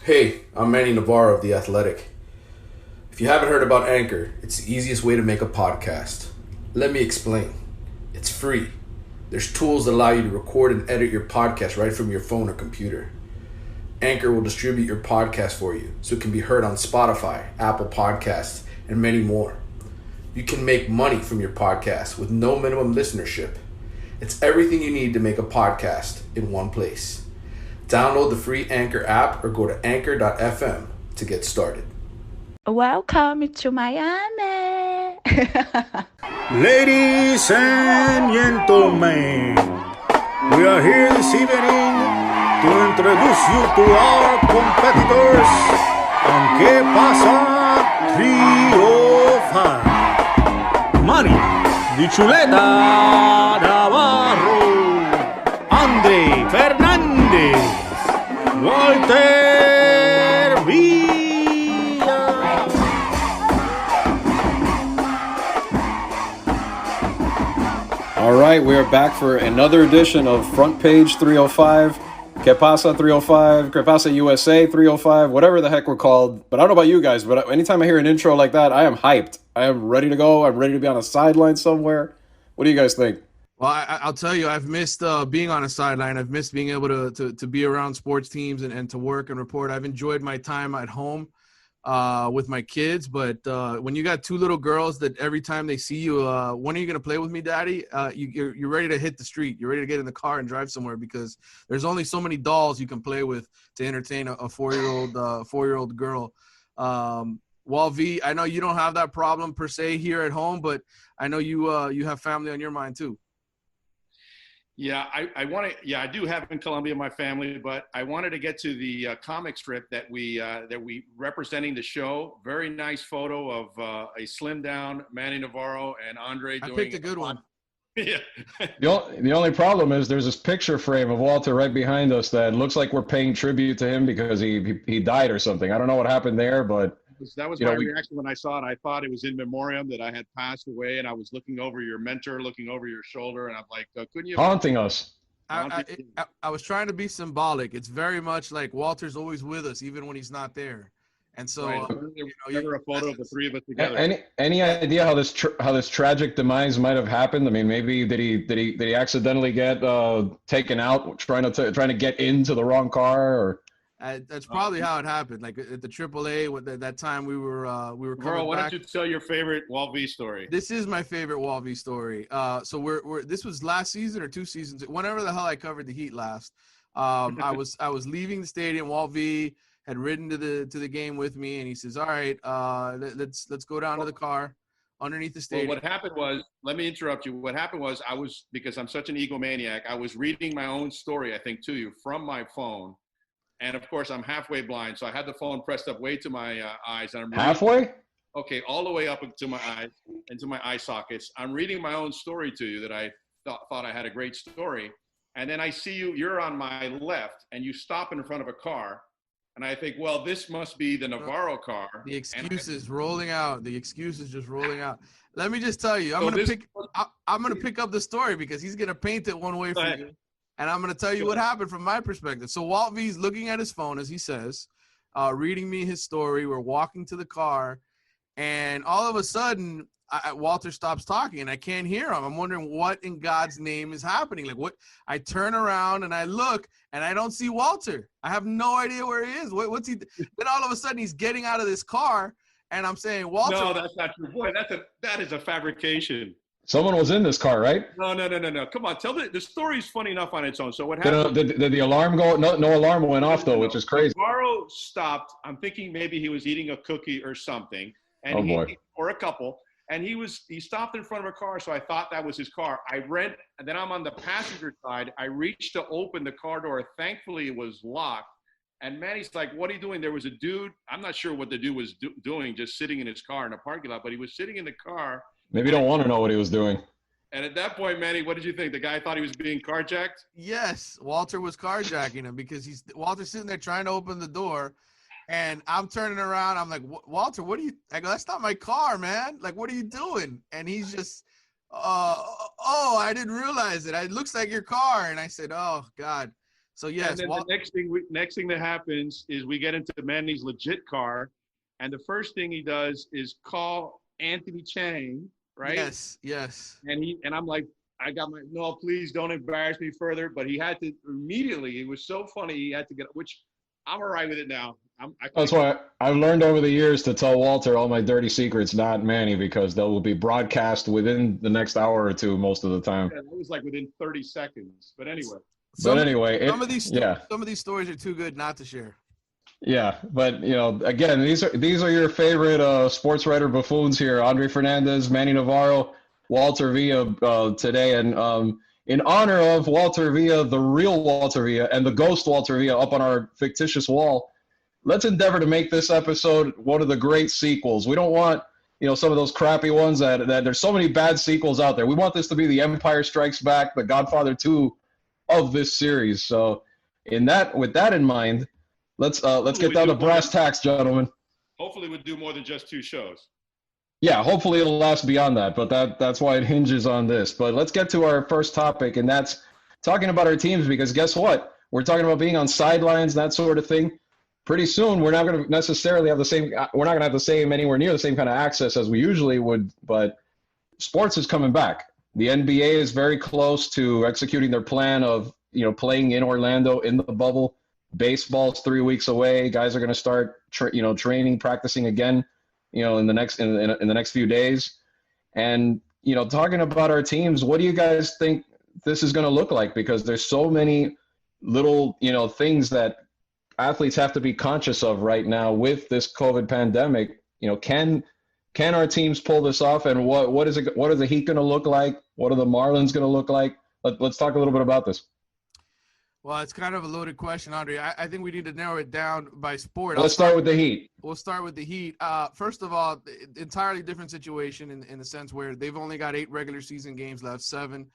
Hey, I'm Manny Navarro of The Athletic. If you haven't heard about Anchor, it's the easiest way to make a podcast. Let me explain. It's free. There's tools that allow you to record and edit your podcast right from your phone or computer. Anchor will distribute your podcast for you so it can be heard on Spotify, Apple Podcasts, and many more. You can make money from your podcast with no minimum listenership. It's everything you need to make a podcast in one place. Download the free Anchor app or go to anchor.fm to get started. Welcome to Miami. Ladies and gentlemen, we are here this evening to introduce you to our competitors on ¿Qué pasa 305? Manny, Di Chuleta, Navarro, Andre Fernandez, Walter Villa. All right, we are back for another edition of Front Page 305, ¿Qué pasa 305, ¿Qué pasa USA 305, whatever the heck we're called. But I don't know about you guys, but anytime I hear an intro like that, I am hyped. I am ready to go. I'm ready to be on a sideline somewhere. What do you guys think? Well, I'll tell you, I've missed being on a sideline. I've missed being able to be around sports teams and to work and report. I've enjoyed my time at home with my kids. But when you got two little girls that every time they see you, when are you going to play with me, Daddy? You're ready to hit the street. You're ready to get in the car and drive somewhere because there's only so many dolls you can play with to entertain a four-year-old girl. Wall V, I know you don't have that problem per se here at home, but I know you have family on your mind too. Yeah, I want to. Yeah, I do have in Colombia my family, but I wanted to get to the comic strip that we representing the show. Very nice photo of a slimmed down Manny Navarro and Andre. I picked a good one. Yeah. The only problem is there's this picture frame of Walter right behind us that looks like we're paying tribute to him because he died or something. I don't know what happened there, but That was my reaction when I saw it. I thought it was in memoriam that I had passed away, and I was looking over your mentor, looking over your shoulder, and I'm like, couldn't you? Haunting us. I was trying to be symbolic. It's very much like Walter's always with us, even when he's not there. And so, right. Never a photo of the three of us together. Any idea how this tragic demise might have happened? I mean, maybe did he accidentally get taken out trying to get into the wrong car? Or that's probably how it happened. Like at the AAA, that time we were coming Girl, why back. don't you tell your favorite Wall V story? This is my favorite Wall V story. So we're this was last season or 2 seasons, whenever the hell I covered the Heat last. I was leaving the stadium. Wall V had ridden to the game with me, and he says, "All right, let's go down to the car underneath the stadium." Well, what happened was, let me interrupt you. What happened was, because I'm such an egomaniac, I was reading my own story, I think, to you from my phone. And of course, I'm halfway blind, so I had the phone pressed up way to my eyes. And I'm halfway? Okay, all the way up into my eyes, into my eye sockets. I'm reading my own story to you that I thought I had a great story. And then I see you're on my left, and you stop in front of a car. And I think, well, this must be the Navarro car. The excuses rolling out. The excuses just rolling out. Let me just tell you, I'm gonna pick up the story because he's gonna paint it one way for you. And I'm going to tell you what happened from my perspective. So Walt V's looking at his phone, as he says, reading me his story. We're walking to the car. And all of a sudden, Walter stops talking, and I can't hear him. I'm wondering what in God's name is happening. Like, what? I turn around, and I look, and I don't see Walter. I have no idea where he is. What's he? Then all of a sudden, he's getting out of this car, and I'm saying, Walter. No, that's not true. Boy, that is a fabrication. Someone was in this car, right? No. Come on, tell the story's funny enough on its own. So what happened? Did the alarm go? No alarm went off though, which is crazy. Navarro stopped. I'm thinking maybe he was eating a cookie or something, and or a couple. And he stopped in front of a car, so I thought that was his car. And then I'm on the passenger side. I reached to open the car door. Thankfully, it was locked. And Manny's like, "What are you doing?" There was a dude. I'm not sure what the dude was doing, just sitting in his car in a parking lot. But he was sitting in the car. Maybe you don't want to know what he was doing. And at that point, Manny, what did you think? The guy thought he was being carjacked? Yes, Walter was carjacking him because Walter's sitting there trying to open the door, and I'm turning around. I'm like, Walter, what are you? I go, that's not my car, man. Like, what are you doing? And he's just, I didn't realize it. It looks like your car. And I said, oh God. So yes, and then the next thing that happens is we get into Manny's legit car, and the first thing he does is call Anthony Chang, right? Yes. And I'm like, no, please don't embarrass me further. But he had to immediately. It was so funny. He had to get, which I'm all right with it now. That's why I've learned over the years to tell Walter all my dirty secrets, not Manny, because they will be broadcast within the next hour or two most of the time. Yeah, that was like within 30 seconds. But anyway. Some of these stories are too good not to share. Yeah, but again, these are your favorite sports writer buffoons here: Andre Fernandez, Manny Navarro, Walter Villa today, and in honor of Walter Villa, the real Walter Villa, and the ghost Walter Villa up on our fictitious wall, let's endeavor to make this episode one of the great sequels. We don't want some of those crappy ones that there's so many bad sequels out there. We want this to be the Empire Strikes Back, the Godfather 2 of this series. So, with that in mind. Let's get down to brass tacks, gentlemen. Hopefully we'll do more than just 2 shows. Yeah, hopefully it'll last beyond that, but that's why it hinges on this. But let's get to our first topic, and that's talking about our teams, because guess what? We're talking about being on sidelines, that sort of thing. Pretty soon, we're not going to necessarily have anywhere near the same kind of access as we usually would, but sports is coming back. The NBA is very close to executing their plan of, playing in Orlando in the bubble. Baseball's 3 weeks away. Guys are going to start, training, practicing again, in the next few days. And talking about our teams, what do you guys think this is going to look like? Because there's so many little, things that athletes have to be conscious of right now with this COVID pandemic. Can our teams pull this off? And what is the Heat going to look like? What are the Marlins going to look like? Let's talk a little bit about this. Well, it's kind of a loaded question, Andre. I think we need to narrow it down by sport. Let's start with the Heat. We'll start with the Heat. First of all, entirely different situation in the sense where they've only got 8 regular season games left, 7.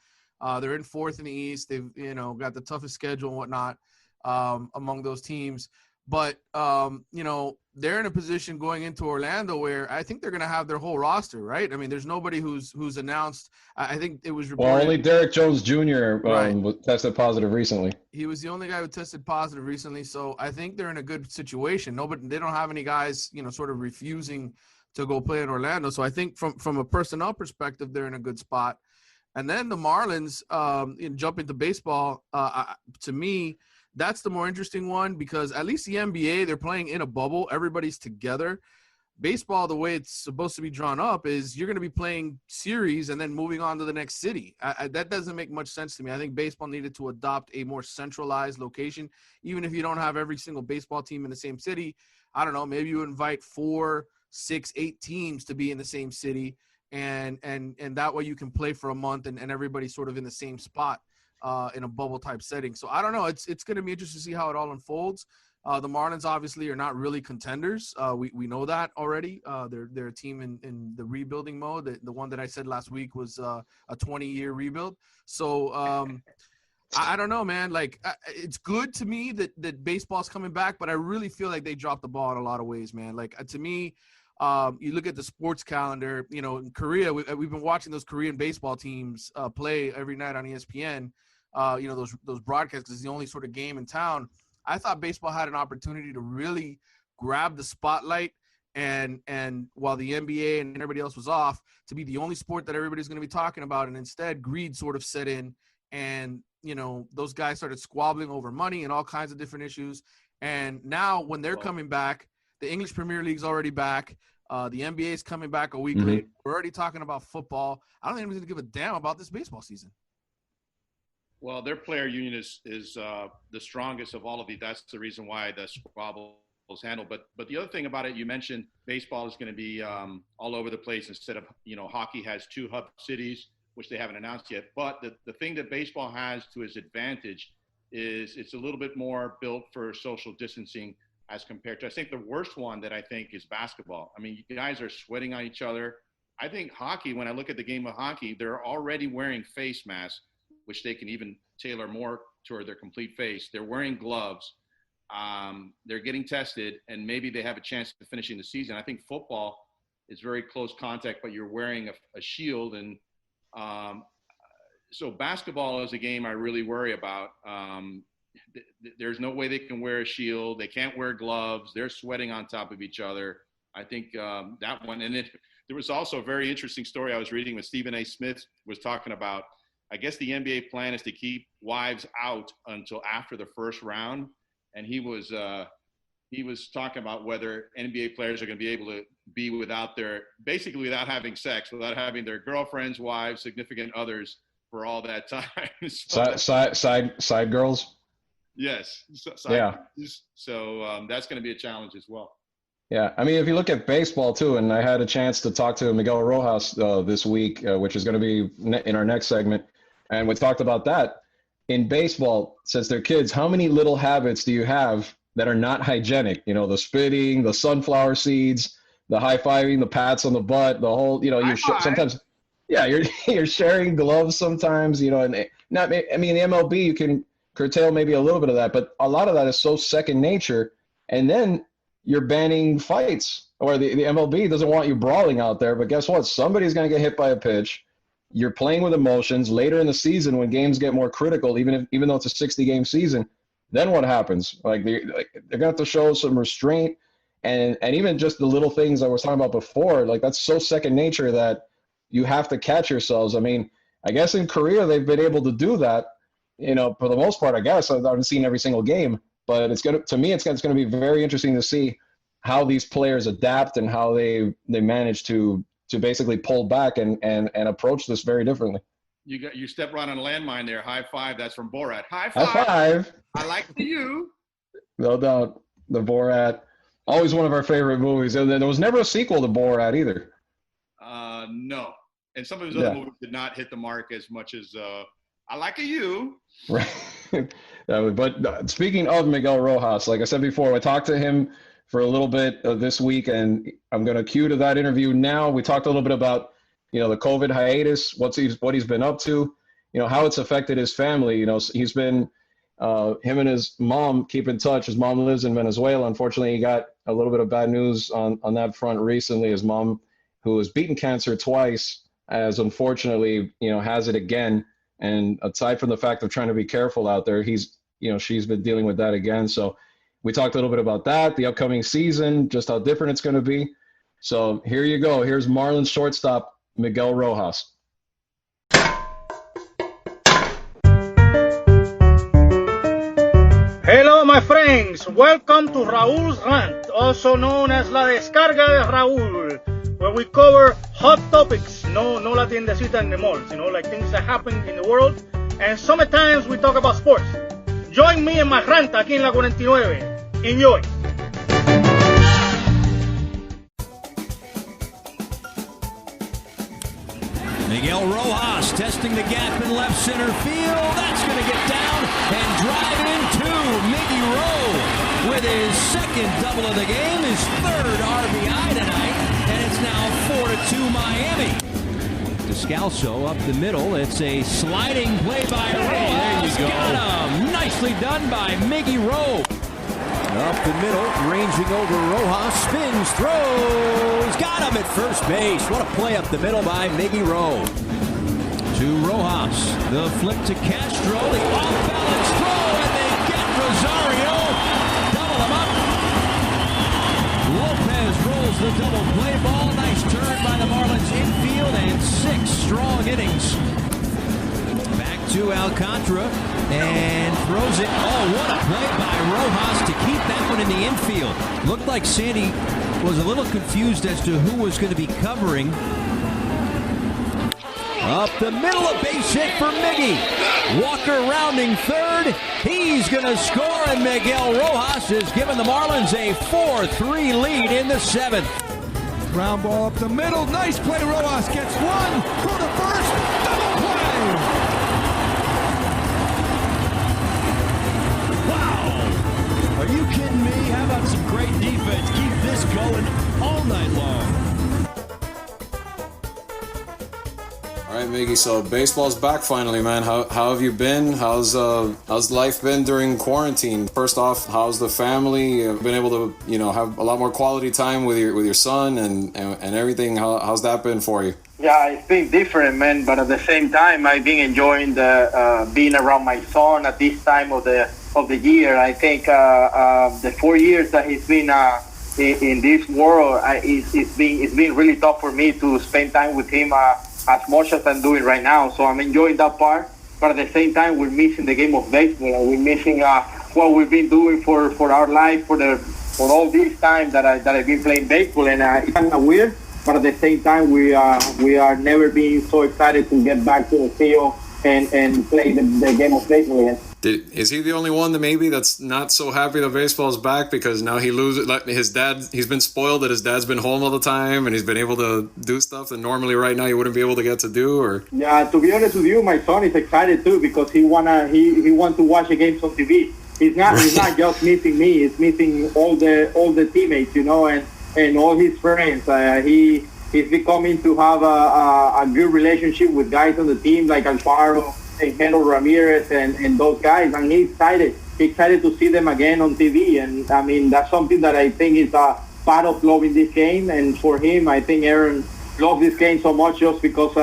They're in 4th in the East. They've got the toughest schedule and whatnot among those teams. But they're in a position going into Orlando where I think they're going to have their whole roster, right? I mean, there's nobody who's announced. I think it was reported. Well, only Derek Jones Jr. Tested positive recently. He was the only guy who tested positive recently, so I think they're in a good situation. They don't have any guys, sort of refusing to go play in Orlando. So I think from a personnel perspective, they're in a good spot. And then the Marlins, jumping to baseball, to me, that's the more interesting one, because at least the NBA, they're playing in a bubble. Everybody's together. Baseball, the way it's supposed to be drawn up is you're going to be playing series and then moving on to the next city. That doesn't make much sense to me. I think baseball needed to adopt a more centralized location. Even if you don't have every single baseball team in the same city, I don't know, maybe you invite 4, 6, 8 teams to be in the same city, and that way you can play for a month and everybody's sort of in the same spot. In a bubble type setting. So I don't know. It's going to be interesting to see how it all unfolds. The Marlins obviously are not really contenders. We know that already. They're a team in the rebuilding mode. The one that I said last week was a 20-year rebuild. So I don't know, man. Like, it's good to me that baseball's coming back, but I really feel like they dropped the ball in a lot of ways, man. Like, to me, you look at the sports calendar, in Korea, we've been watching those Korean baseball teams play every night on ESPN. Those broadcasts is the only sort of game in town. I thought baseball had an opportunity to really grab the spotlight and while the NBA and everybody else was off, to be the only sport that everybody's going to be talking about. And instead, greed sort of set in, and those guys started squabbling over money and all kinds of different issues. And now when they're coming back, the English Premier League's already back. The NBA is coming back a week later. We're already talking about football. I don't think anybody's going to give a damn about this baseball season. Well, their player union is the strongest of all of these. That's the reason why the squabble is handled. But the other thing about it, you mentioned baseball is going to be all over the place instead of, hockey has 2 hub cities, which they haven't announced yet. But the thing that baseball has to its advantage is it's a little bit more built for social distancing as compared to, I think the worst one that I think is basketball. I mean, you guys are sweating on each other. I think hockey, when I look at the game of hockey, they're already wearing face masks, which they can even tailor more toward their complete face. They're wearing gloves. They're getting tested, and maybe they have a chance of finishing the season. I think football is very close contact, but you're wearing a shield. And so basketball is a game I really worry about. there's no way they can wear a shield. They can't wear gloves. They're sweating on top of each other. I think that one. And there was also a very interesting story I was reading when Stephen A. Smith was talking about, I guess the NBA plan is to keep wives out until after the first round. And he was talking about whether NBA players are going to be able to be without having sex, without having their girlfriends, wives, significant others for all that time. Side girls. Yes. Yeah. So that's going to be a challenge as well. Yeah, I mean, if you look at baseball too, and I had a chance to talk to Miguel Rojas this week, which is going to be in our next segment, and we talked about that. In baseball, since they're kids, how many little habits do you have that are not hygienic? You know, the spitting, the sunflower seeds, the high-fiving, the pats on the butt, the whole, you know, sometimes, yeah, you're sharing gloves sometimes, you know, and not, I mean, the MLB, you can curtail maybe a little bit of that, but a lot of that is so second nature. And then you're banning fights, or the MLB doesn't want you brawling out there, but guess what? Somebody's going to get hit by a pitch. You're playing with emotions later in the season when games get more critical, even though it's a 60-game season. Then what happens? Like they're going to have to show some restraint, and even just the little things I was talking about before, like that's so second nature that you have to catch yourselves. I mean, I guess in Korea they've been able to do that, you know, for the most part. I guess I haven't seen every single game. But it's going to be very interesting to see how these players adapt and how they manage to basically pull back and approach this very differently. You stepped right on a landmine there. High five. That's from Borat. High five. High five. I like you. No doubt. The Borat. Always one of our favorite movies. And there was never a sequel to Borat either. No. And some of his other movies did not hit the mark as much as I like you. Right. But speaking of Miguel Rojas, like I said before, I talked to him for a little bit this week, and I'm going to cue to that interview now. We talked a little bit about, you know, the COVID hiatus, what he's been up to, you know, how it's affected his family. You know, he's been him and his mom keep in touch. His mom lives in Venezuela. Unfortunately, he got a little bit of bad news on that front recently. His mom, who has beaten cancer twice, has unfortunately, you know, has it again. And aside from the fact of trying to be careful out there, she's been dealing with that again. So we talked a little bit about that, the upcoming season, just how different it's going to be. So here you go. Here's Marlins shortstop, Miguel Rojas. Hello, my friends. Welcome to Raúl's Rant, also known as La Descarga de Raúl, where we cover hot topics, no la tiendecita in the malls, you know, like things that happen in the world. And sometimes we talk about sports. Join me in my rant aquí en la 49. Enjoy. Miguel Rojas testing the gap in left center field. That's going to get down and drive into Miggy Rowe with his second double of the game, his third RBI tonight, and it's now 4-2 Miami. Descalso up the middle. It's a sliding play by Rojas. Got him. Nicely done by Miggy Rowe. Up the middle, ranging over Rojas, spins, throws, got him at first base. What a play up the middle by Miggy Rowe. To Rojas, the flip to Castro, the off-balance throw, and they get Rosario. Double him up. Lopez rolls the double play ball. Nice turn by the Marlins infield, and 6 strong innings. Back to Alcantara, and throws it. Oh, what a play by Rojas to keep that one in the infield. Looked like Sandy was a little confused as to who was going to be covering. Up the middle, a base hit for Miggy. Walker rounding third. He's going to score, and Miguel Rojas has given the Marlins a 4-3 lead in the 7th. Ground ball up the middle. Nice play. Rojas gets one. Go to first. Double play. Are you kidding me? How about some great defense? Keep this going all night long. All right, Miggy. So baseball's back finally, man. How have you been? How's life been during quarantine? First off, how's the family? Been able to, you know, have a lot more quality time with your son and everything. How's that been for you? Yeah, it's been different, man. But at the same time, I've been enjoying the being around my son at this time of the of the year. I think the 4 years that he's been in this world, it's been really tough for me to spend time with him as much as I'm doing right now. So I'm enjoying that part, but at the same time, we're missing the game of baseball, and we're missing what we've been doing for our life for all this time that I've been playing baseball. And it's kind of weird, but at the same time, we are never being so excited to get back to the field and play the game of baseball again. Is he the only one that maybe that's not so happy that baseball's back because now he loses? Like his dad, he's been spoiled that his dad's been home all the time and he's been able to do stuff that normally right now he wouldn't be able to get to do. Or yeah, to be honest with you, my son is excited too because he want to watch the games on TV. He's not just missing me; he's missing all the teammates, and all his friends. He's becoming to have a good relationship with guys on the team like Navarro and Ramirez and those guys, and he's excited to see them again on TV. And I mean, that's something that I think is a part of loving this game. And for him, I think Aaron loves this game so much just because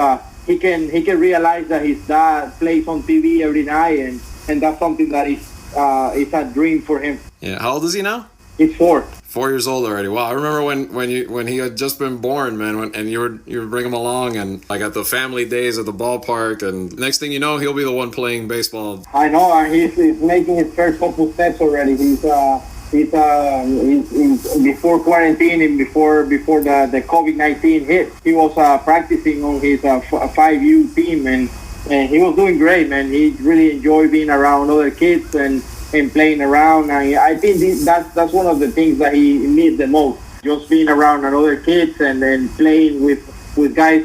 he can realize that his dad plays on TV every night, and that's something that is a dream for him. Yeah, how old is he now? He's 4. 4 years old already. Wow, I remember when he had just been born, man, and you would bring him along and like at the family days at the ballpark, and next thing you know, he'll be the one playing baseball. I know, and he's making his first couple steps already. He's before quarantine and before the COVID-19 hit. He was practicing on his 5U team, and he was doing great, man. He really enjoyed being around other kids and playing around. And I think that's one of the things that he needs the most, just being around other kids and then playing with guys,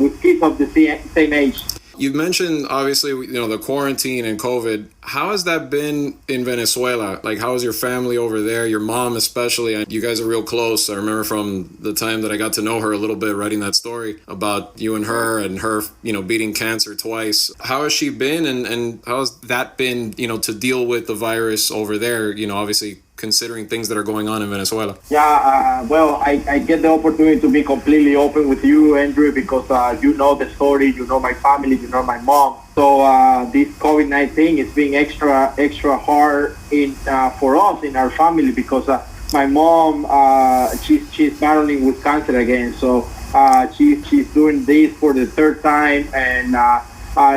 with kids of the same age. You mentioned, obviously, the quarantine and COVID. How has that been in Venezuela? Like, how is your family over there? Your mom especially. You guys are real close. I remember from the time that I got to know her a little bit, writing that story about you and her beating cancer twice. How has she been, and how has that been, to deal with the virus over there, obviously considering things that are going on in Venezuela? Yeah, well, I get the opportunity to be completely open with you, Andrew, because you know the story, you know my family, you know my mom. So this COVID-19 is being extra hard for us in our family because my mom, she's battling with cancer again. So she's doing this for the 3rd time, and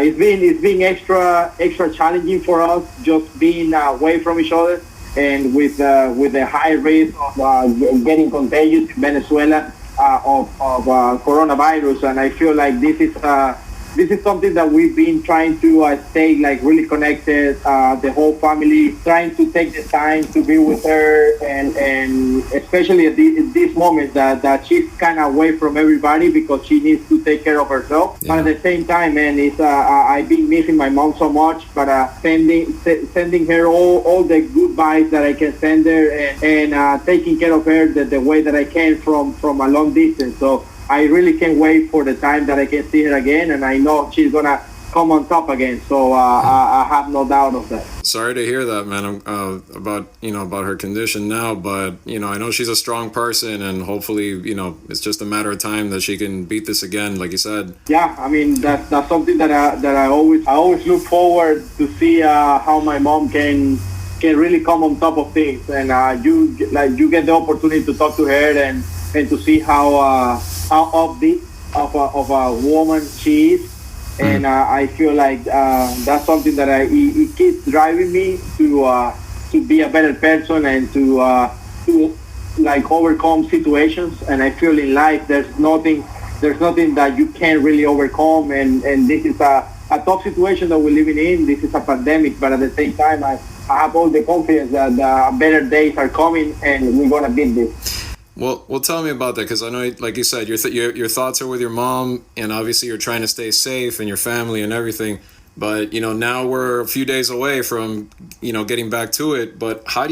it's been extra challenging for us just being away from each other. And with the high risk of getting contagious in Venezuela of coronavirus, and I feel like this is something that we've been trying to stay like really connected, the whole family, trying to take the time to be with her, and especially at this moment that she's kind of away from everybody because she needs to take care of herself. Yeah. But at the same time, man, I've been missing my mom so much, but sending her all the good vibes that I can send her, and taking care of her the way that I can from a long distance. So I really can't wait for the time that I can see her again, and I know she's gonna come on top again. So I have no doubt of that. Sorry to hear that, man, about her condition now, but I know she's a strong person, and hopefully it's just a matter of time that she can beat this again, like you said. Yeah, I mean that's something that I always look forward to see how my mom can really come on top of things, and you get the opportunity to talk to her and to see how upbeat of a woman she is, and I feel like that's something that it keeps driving me to be a better person and to like overcome situations. And I feel in life there's nothing that you can't really overcome, and this is a tough situation that we're living in. This is a pandemic, but at the same time I have all the confidence that better days are coming and we're gonna beat this. Well, tell me about that, because I know, like you said, your thoughts are with your mom, and obviously you're trying to stay safe and your family and everything. But now we're a few days away from getting back to it. But how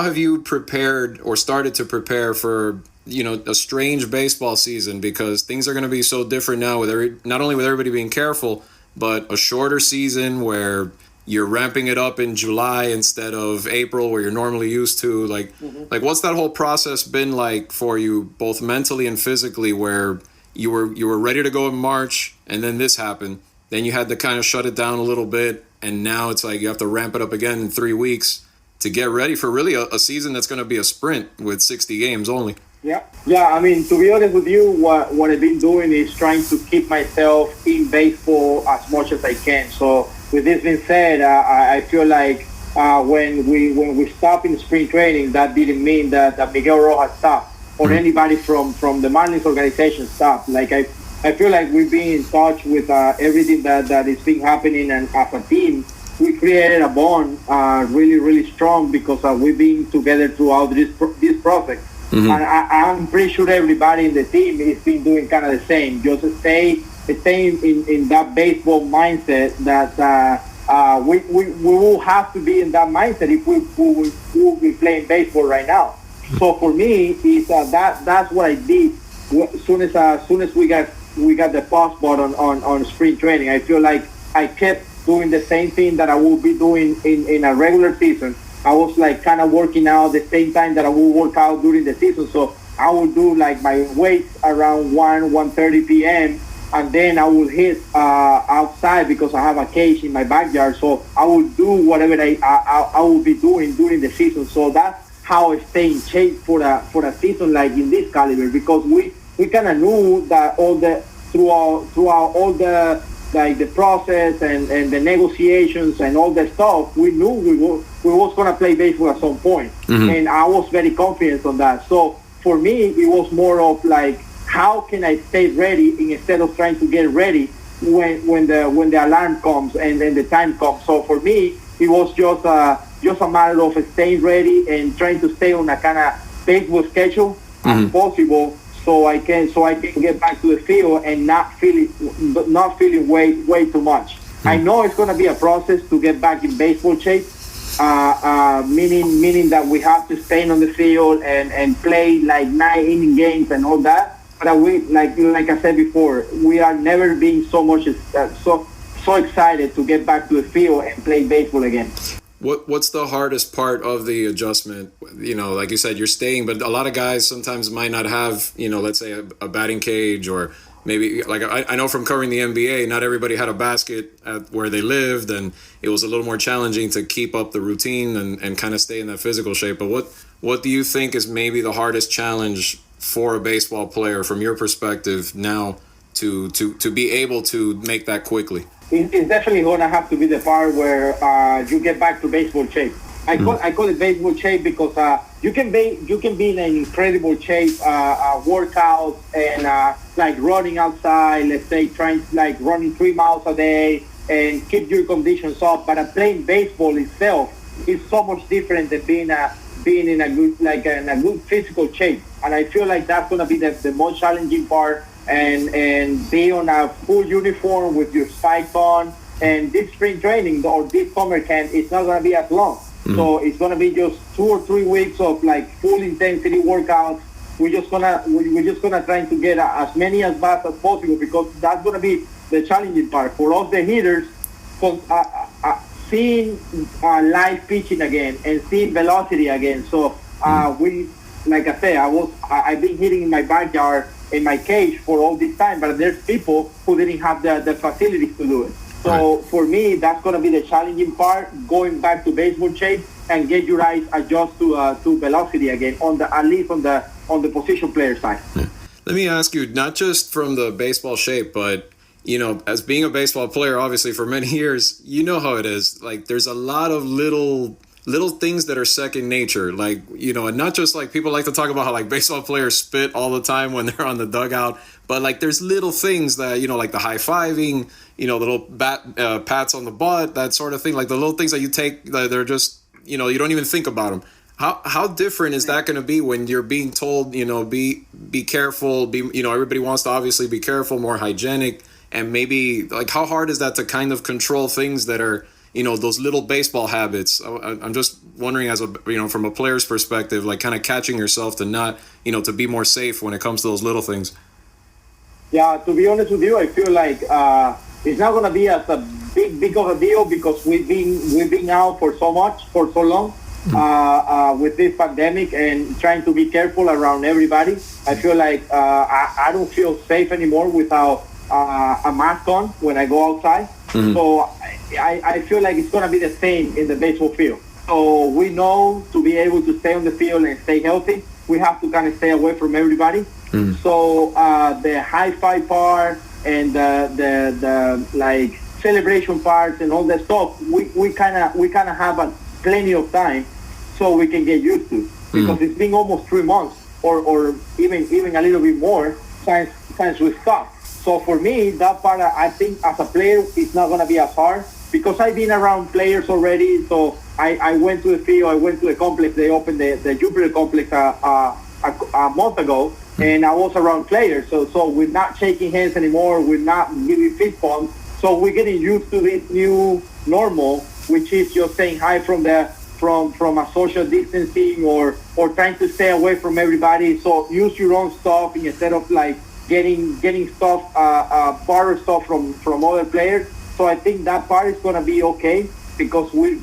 have you prepared or started to prepare for a strange baseball season, because things are going to be so different now with not only with everybody being careful, but a shorter season where you're ramping it up in July instead of April, where you're normally used to. Like what's that whole process been like for you, both mentally and physically, where you were ready to go in March and then this happened, then you had to kind of shut it down a little bit, and now it's like you have to ramp it up again in 3 weeks to get ready for really a season that's going to be a sprint with 60 games only. Yeah. I mean, to be honest with you, what I've been doing is trying to keep myself in baseball as much as I can. So with this being said, I feel like when we stopped in spring training, that didn't mean that Miguel Rojas stopped or anybody from the Marlins organization stopped. Like I feel like we've been in touch with everything that is been happening, and as a team, we created a bond really, really strong because we've been together throughout this process. Mm-hmm. And I'm pretty sure everybody in the team is been doing kind of the same. Just stay in that baseball mindset that we will have to be in that mindset if we will be playing baseball right now. So for me, it's that's what I did as soon as we got the pause button on spring training. I feel like I kept doing the same thing that I will be doing in a regular season. I was like kind of working out the same time that I will work out during the season. So I will do like my weights around 1:30 p.m. and then I will hit outside because I have a cage in my backyard. So I will do whatever I will be doing during the season. So that's how I stay in shape for a season like in this caliber, because we kind of knew that throughout all the like the process and the negotiations and all that stuff, we knew we was going to play baseball at some point. Mm-hmm. And I was very confident on that. So for me, it was more of like, how can I stay ready instead of trying to get ready when the alarm comes and then the time comes. So for me, it was just a matter of staying ready and trying to stay on a kind of baseball schedule as possible, so I can get back to the field and not feeling way too much. I know it's going to be a process to get back in baseball shape, meaning that we have to stay on the field and play like 9-inning games and all that. But we like I said before, we are never being so excited to get back to the field and play baseball again. What's the hardest part of the adjustment? You know, like you said, you're staying, but a lot of guys sometimes might not have, you know, let's say a batting cage, or maybe like I know from covering the NBA, not everybody had a basket at where they lived, and it was a little more challenging to keep up the routine and kind of stay in that physical shape. But what do you think is maybe the hardest challenge for a baseball player from your perspective now to be able to make that quickly? It's definitely going to have to be the part where you get back to baseball shape. I call it baseball shape because you can be in an incredible shape, workouts and like running outside, let's say running 3 miles a day and keep your conditions up. But playing baseball itself is so much different than being in a good physical shape. And I feel like that's going to be the most challenging part. And be on a full uniform with your spikes on, and this spring training or this summer camp, it's not going to be as long. Mm-hmm. So it's going to be just 2 or 3 weeks of like full intensity workouts. We're just gonna try to get as many as fast as possible, because that's going to be the challenging part for us, the hitters. Seeing live pitching again and seeing velocity again. So we, like I said, I've been hitting in my backyard in my cage for all this time, but there's people who didn't have the facilities to do it. So for me, that's going to be the challenging part, going back to baseball shape and get your eyes adjust to velocity again, at least on the position player side. Yeah. Let me ask you, not just from the baseball shape, but you know, as being a baseball player, obviously for many years, you know how it is. Like there's a lot of little things that are second nature, like, you know, and not just like people like to talk about how like baseball players spit all the time when they're on the dugout, but like there's little things that, you know, like the high-fiving, you know, little pats on the butt, that sort of thing, like the little things that you take that they're just, you know, you don't even think about them. How different is that going to be when you're being told, you know, be careful, you know, everybody wants to obviously be careful, more hygienic, and maybe like how hard is that to kind of control things that are, you know, those little baseball habits? I'm just wondering, as a, you know, from a player's perspective, like kind of catching yourself to not, you know, to be more safe when it comes to those little things. Yeah, to be honest with you, I feel like it's not going to be as a big of a deal, because we've been out for so long with this pandemic and trying to be careful around everybody. I feel like I don't feel safe anymore without a mask on when I go outside. Mm-hmm. So I feel like it's going to be the same in the baseball field. So we know to be able to stay on the field and stay healthy, we have to kind of stay away from everybody. Mm-hmm. So the high five part and the like celebration parts and all that stuff, we kind of have plenty of time so we can get used to, because it's been almost 3 months or even a little bit more since we stopped. So for me, that part, I think as a player, it's not going to be as hard, because I've been around players already. So I went to the field, I went to the complex. They opened the Jupiter complex a month ago, and I was around players. So we're not shaking hands anymore. We're not giving fist bumps. So we're getting used to this new normal, which is just saying hi from a social distancing or trying to stay away from everybody. So use your own stuff instead of like getting stuff, borrow stuff from other players. So I think that part is gonna be okay, because we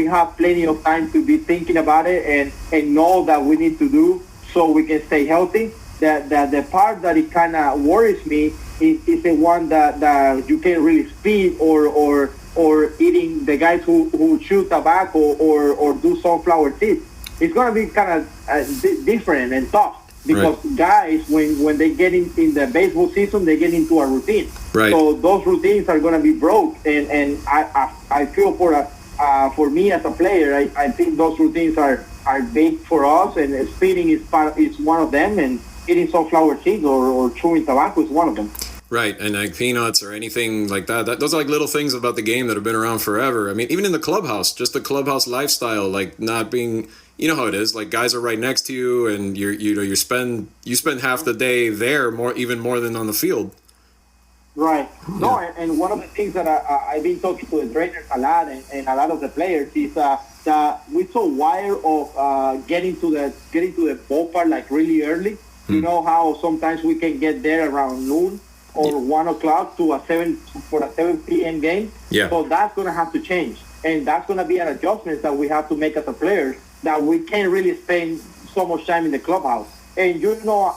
have plenty of time to be thinking about it and know that we need to do so we can stay healthy. The part that it kind of worries me is the one that you can't really speed or eating the guys who chew tobacco or do sunflower seeds. It's gonna be kind of different and tough. Because guys, when they get in the baseball season, they get into a routine. Right. So those routines are going to be broke, and I feel for me as a player, I think those routines are big for us, and speeding is one of them, and eating sunflower seeds or chewing tobacco is one of them. Right, and like peanuts or anything like that. Those are like little things about the game that have been around forever. I mean, even in the clubhouse, just the clubhouse lifestyle, like not being, you know how it is, like guys are right next to you, and you spend half the day there even more than on the field. Right. No, and one of the things that I've been talking to the trainers a lot and a lot of the players is that we're so wired of getting to the ballpark like really early. You know how sometimes we can get there around noon or 1 o'clock for a 7 p.m. game. Yeah. So that's going to have to change. And that's going to be an adjustment that we have to make as a player, that we can't really spend so much time in the clubhouse. And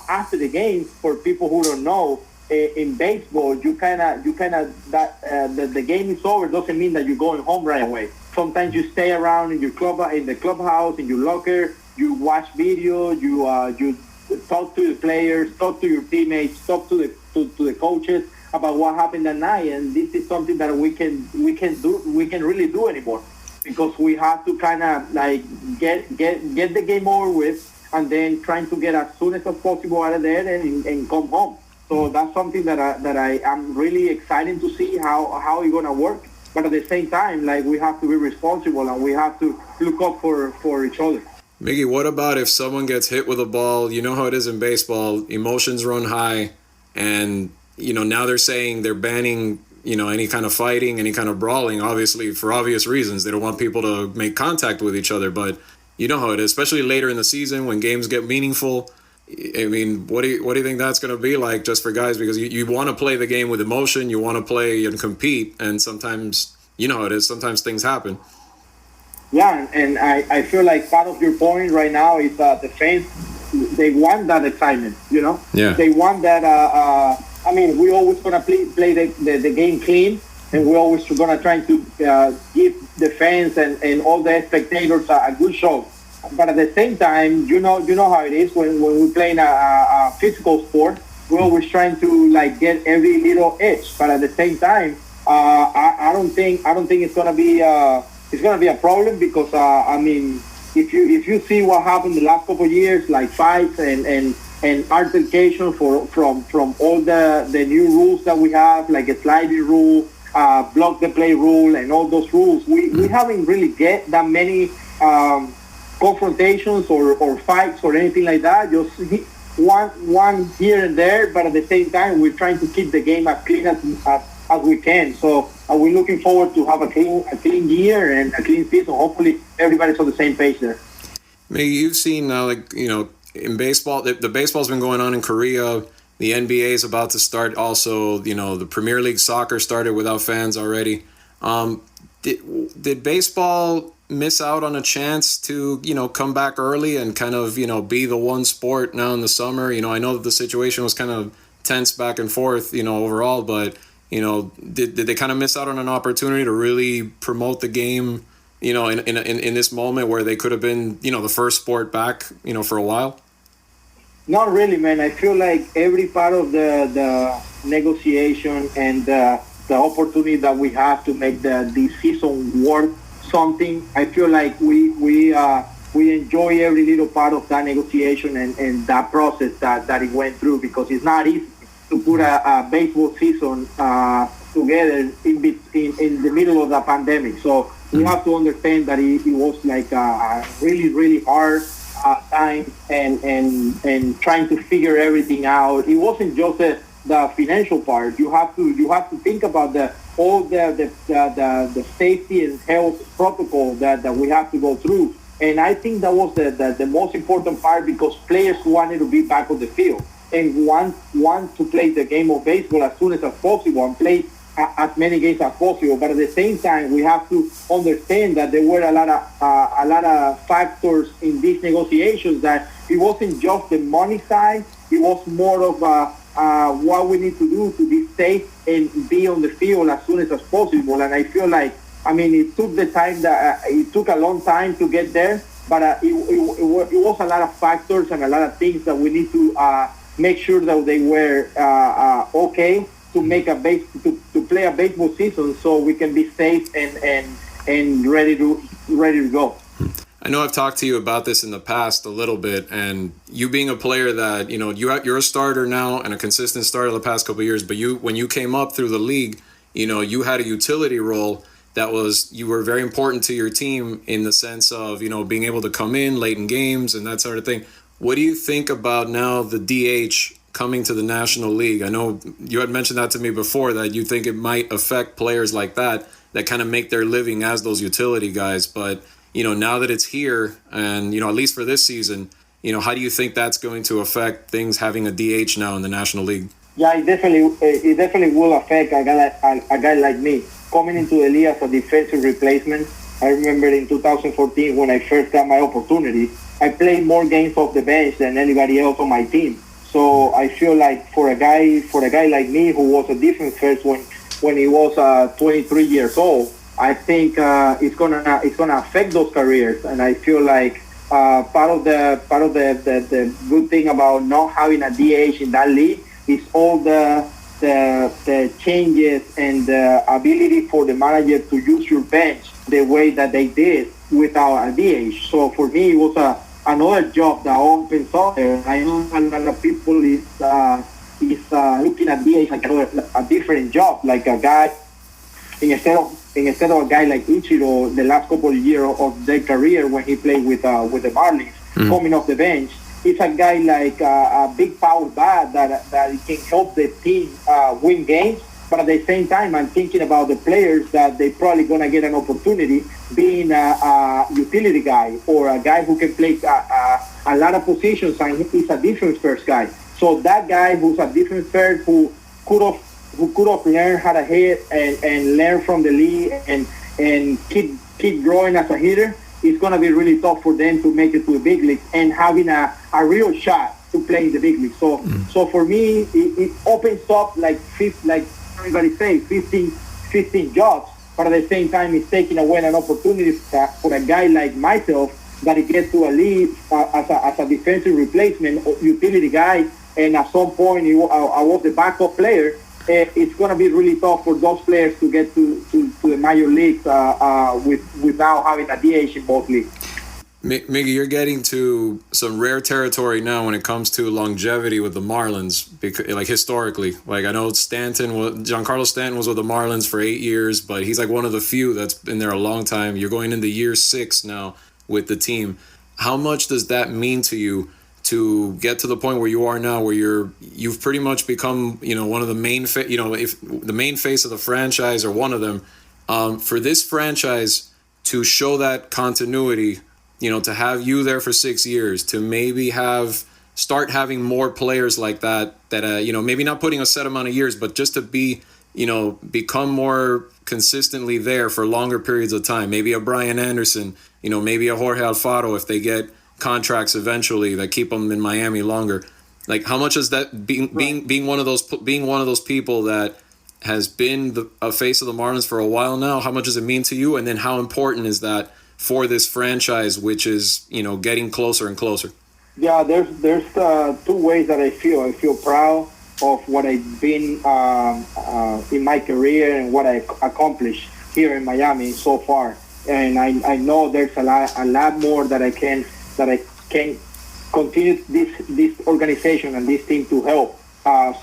after the game, for people who don't know, in baseball, the game is over doesn't mean that you're going home right away. Sometimes you stay around in the clubhouse, in your locker, you watch video, you talk to the players, talk to your teammates, talk to the coaches about what happened that night. And this is something that we can really do anymore, because we have to kind of like get the game over with, and then trying to get as soon as possible out of there and come home. So that's something that I am really excited to see how it's gonna work. But at the same time, like, we have to be responsible and we have to look up for each other. Miggy, what about if someone gets hit with a ball? You know how it is in baseball. Emotions run high, and now they're saying they're banning any kind of fighting, any kind of brawling. Obviously, for obvious reasons, they don't want people to make contact with each other. But you know how it is, especially later in the season when games get meaningful. I mean, what do you think that's going to be like just for guys? Because you want to play the game with emotion, you want to play and compete, and sometimes, you know how it is, sometimes things happen. Yeah, and I feel like part of your point right now is that the fans, they want that excitement, Yeah. They want that, we always going to play the game clean, and we're always going to try to give the fans and all the spectators a good show. But at the same time, you know how it is when we're playing a physical sport. We're always trying to like get every little itch. But at the same time, I don't think it's gonna be a problem, because if you see what happened the last couple of years, like fights and altercation from all the new rules that we have, like a sliding rule, block the play rule, and all those rules, we haven't really get that many confrontations or fights or anything like that. Just one here and there, but at the same time, we're trying to keep the game as clean as we can. So we're looking forward to have a clean year and a clean season. Hopefully, everybody's on the same page there. Maybe you've seen now, in baseball, the baseball's been going on in Korea. The NBA is about to start. Also, the Premier League soccer started without fans already. Did baseball miss out on a chance to, come back early and kind of, be the one sport now in the summer? I know that the situation was kind of tense back and forth, overall, but, did they kind of miss out on an opportunity to really promote the game, in this moment where they could have been, the first sport back, for a while? Not really, man. I feel like every part of the negotiation and the opportunity that we have to make the season worth something, I feel like we enjoy every little part of that negotiation and that process that it went through, because it's not easy to put a baseball season together in the middle of the pandemic. So we have to understand that it was like a really, really hard time and trying to figure everything out. It wasn't just the financial part. You have to think about all the safety and health protocol that we have to go through. And I think that was the most important part, because players wanted to be back on the field and want to play the game of baseball as soon as possible and play as many games as possible. But at the same time, we have to understand that there were a lot of factors in these negotiations, that it wasn't just the money side. It was more of what we need to do to be safe and be on the field as soon as possible. And I feel like, it took the time it took a long time to get there, but it was a lot of factors and a lot of things that we need to make sure that they were okay to make to play a baseball season, so we can be safe and ready to go. I know I've talked to you about this in the past a little bit, and you being a player that, you're a starter now and a consistent starter the past couple of years, but when you came up through the league, you had a utility role you were very important to your team in the sense of, being able to come in late in games and that sort of thing. What do you think about now the DH coming to the National League? I know you had mentioned that to me before, that you think it might affect players like that kind of make their living as those utility guys. But, now that it's here and, at least for this season, how do you think that's going to affect things having a DH now in the National League? Yeah, it definitely will affect a guy like me coming into the league as a defensive replacement. I remember in 2014 when I first got my opportunity, I played more games off the bench than anybody else on my team. So I feel like for a guy like me, who was a defense first when he was 23 years old, I think it's gonna affect those careers. And I feel like part of the good thing about not having a DH in that league is all the changes and the ability for the manager to use your bench the way that they did without a DH. So for me, it was another job that opens up there. I know a lot of people is looking at DH like a different job, like a guy instead of a guy like Ichiro the last couple of years of their career when he played with the Marlins, coming off the bench. It's a guy like a big power bat that can help the team win games. But at the same time, I'm thinking about the players that they probably going to get an opportunity being a utility guy or a guy who can play a lot of positions, and he's a defense first guy. So that guy who's a defense first, who could have learned how to hit and learn from the league and keep growing as a hitter, it's going to be really tough for them to make it to the big league and having a real shot to play in the big league. So for me, it opens up like everybody say 15 jobs, but at the same time, it's taking away an opportunity for a guy like myself that he gets to a league as a defensive replacement or utility guy, and at some point I was the backup player. It's going to be really tough for those players to get to the major leagues without having a DH in both leagues. Miggy, you're getting to some rare territory now when it comes to longevity with the Marlins, because, like, historically. Like, I know Giancarlo Stanton was with the Marlins for 8 years, but he's like one of the few that's been there a long time. You're going into year 6 now with the team. How much does that mean to you to get to the point where you are now, where you've pretty much become, one of the main, if the main face of the franchise or one of them, for this franchise to show that continuity, to have you there for 6 years, to maybe start having more players like that, maybe not putting a set amount of years, but just to be, become more consistently there for longer periods of time. Maybe a Brian Anderson, maybe a Jorge Alfaro, if they get contracts eventually that keep them in Miami longer. Like, how much is that being one of those people that has been a face of the Marlins for a while now. How much does it mean to you? And then how important is that for this franchise, which is, getting closer and closer? Yeah, there's two ways that I feel. I feel proud of what I've been in my career and what I accomplished here in Miami so far. And I know there's a lot more that I can continue this organization and this team to help.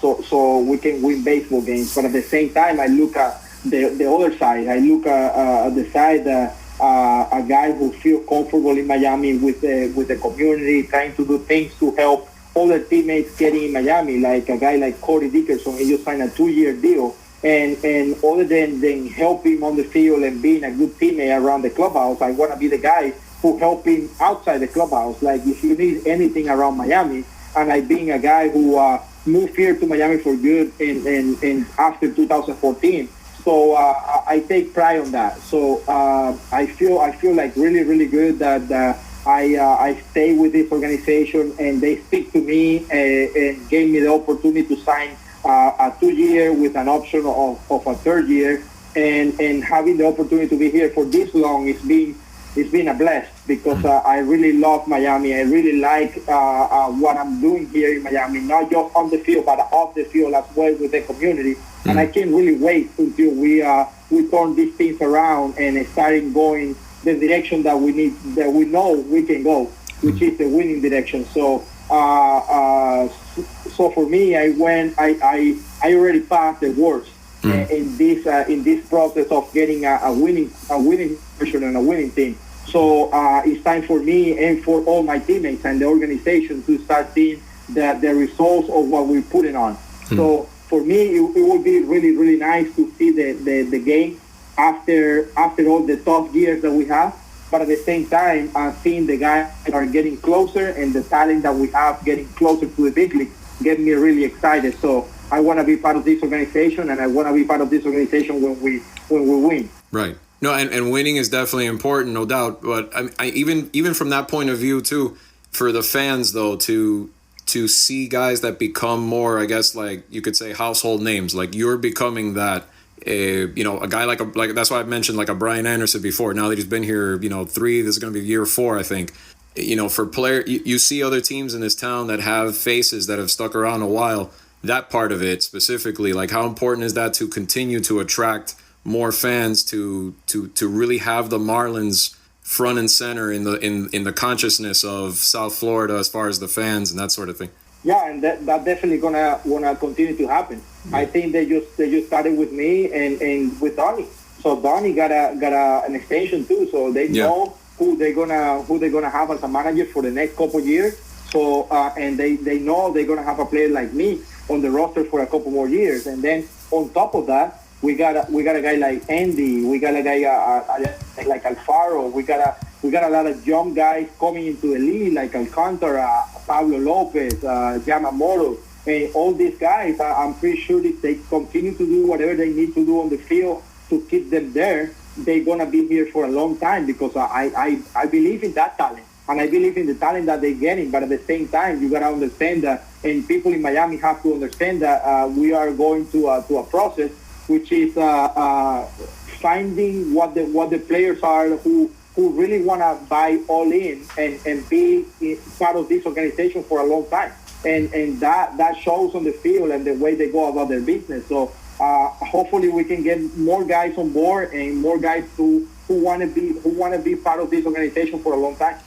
So we can win baseball games. But at the same time, I look at the other side. I look at the side a guy who feels comfortable in Miami with the community, trying to do things to help other teammates getting in Miami, like a guy like Corey Dickerson. He just signed a 2-year deal. And other than helping on the field and being a good teammate around the clubhouse, I want to be the guy who help him outside the clubhouse. Like if you need anything around Miami, and I being a guy who moved here to Miami for good in after 2014. So I take pride on that. So I feel like really good that I stay with this organization and they speak to me and gave me the opportunity to sign a 2-year with an option of a 3rd year, and having the opportunity to be here for this long it's been a blast because I really love Miami. I really like what I'm doing here in Miami, not just on the field but off the field as well with the community. And I can't really wait until we turn these things around and starting going the direction that we need, that we know we can go, which is the winning direction. So for me, I already passed the worst in this process of getting a winning version and a winning team. So it's time for me and for all my teammates and the organization to start seeing the results of what we're putting on. So for me, it would be really nice to see the game after all the tough years that we have. But at the same time, seeing the guys that are getting closer and the talent that we have getting closer to the big league get me really excited. So I want to be part of this organization, and I want to be part of this organization when we win. Right. No, and winning is definitely important, no doubt. But I even from that point of view too, for the fans though, to see guys that become more, I guess, like you could say, household names, like you're becoming that. A guy like that's why I mentioned like a Brian Anderson before. Now that he's been here, 3, this is going to be year 4, I think. For player, you see other teams in this town that have faces that have stuck around a while. That part of it specifically, like how important is that to continue to attract more fans to really have the Marlins front and center in the consciousness of South Florida as far as the fans and that sort of thing. Yeah, and that definitely gonna continue to happen. Yeah. I think they just started with me and with Donnie. So Donnie got an extension too. So they know who they're gonna have as a manager for the next couple of years. So and they know they're gonna have a player like me on the roster for a couple more years. And then on top of that, we got a guy like Andy. We got a guy like Alfaro. We got a lot of young guys coming into the league like Alcantara, Pablo Lopez, Yamamoto, and all these guys. I'm pretty sure that they continue to do whatever they need to do on the field to keep them there. They're gonna be here for a long time because I believe in that talent and I believe in the talent that they're getting. But at the same time, you gotta understand that, and people in Miami have to understand that we are going to a process which is finding what the players are who really want to buy all in and be part of this organization for a long time. And that shows on the field and the way they go about their business. So hopefully we can get more guys on board and more guys who want to be part of this organization for a long time.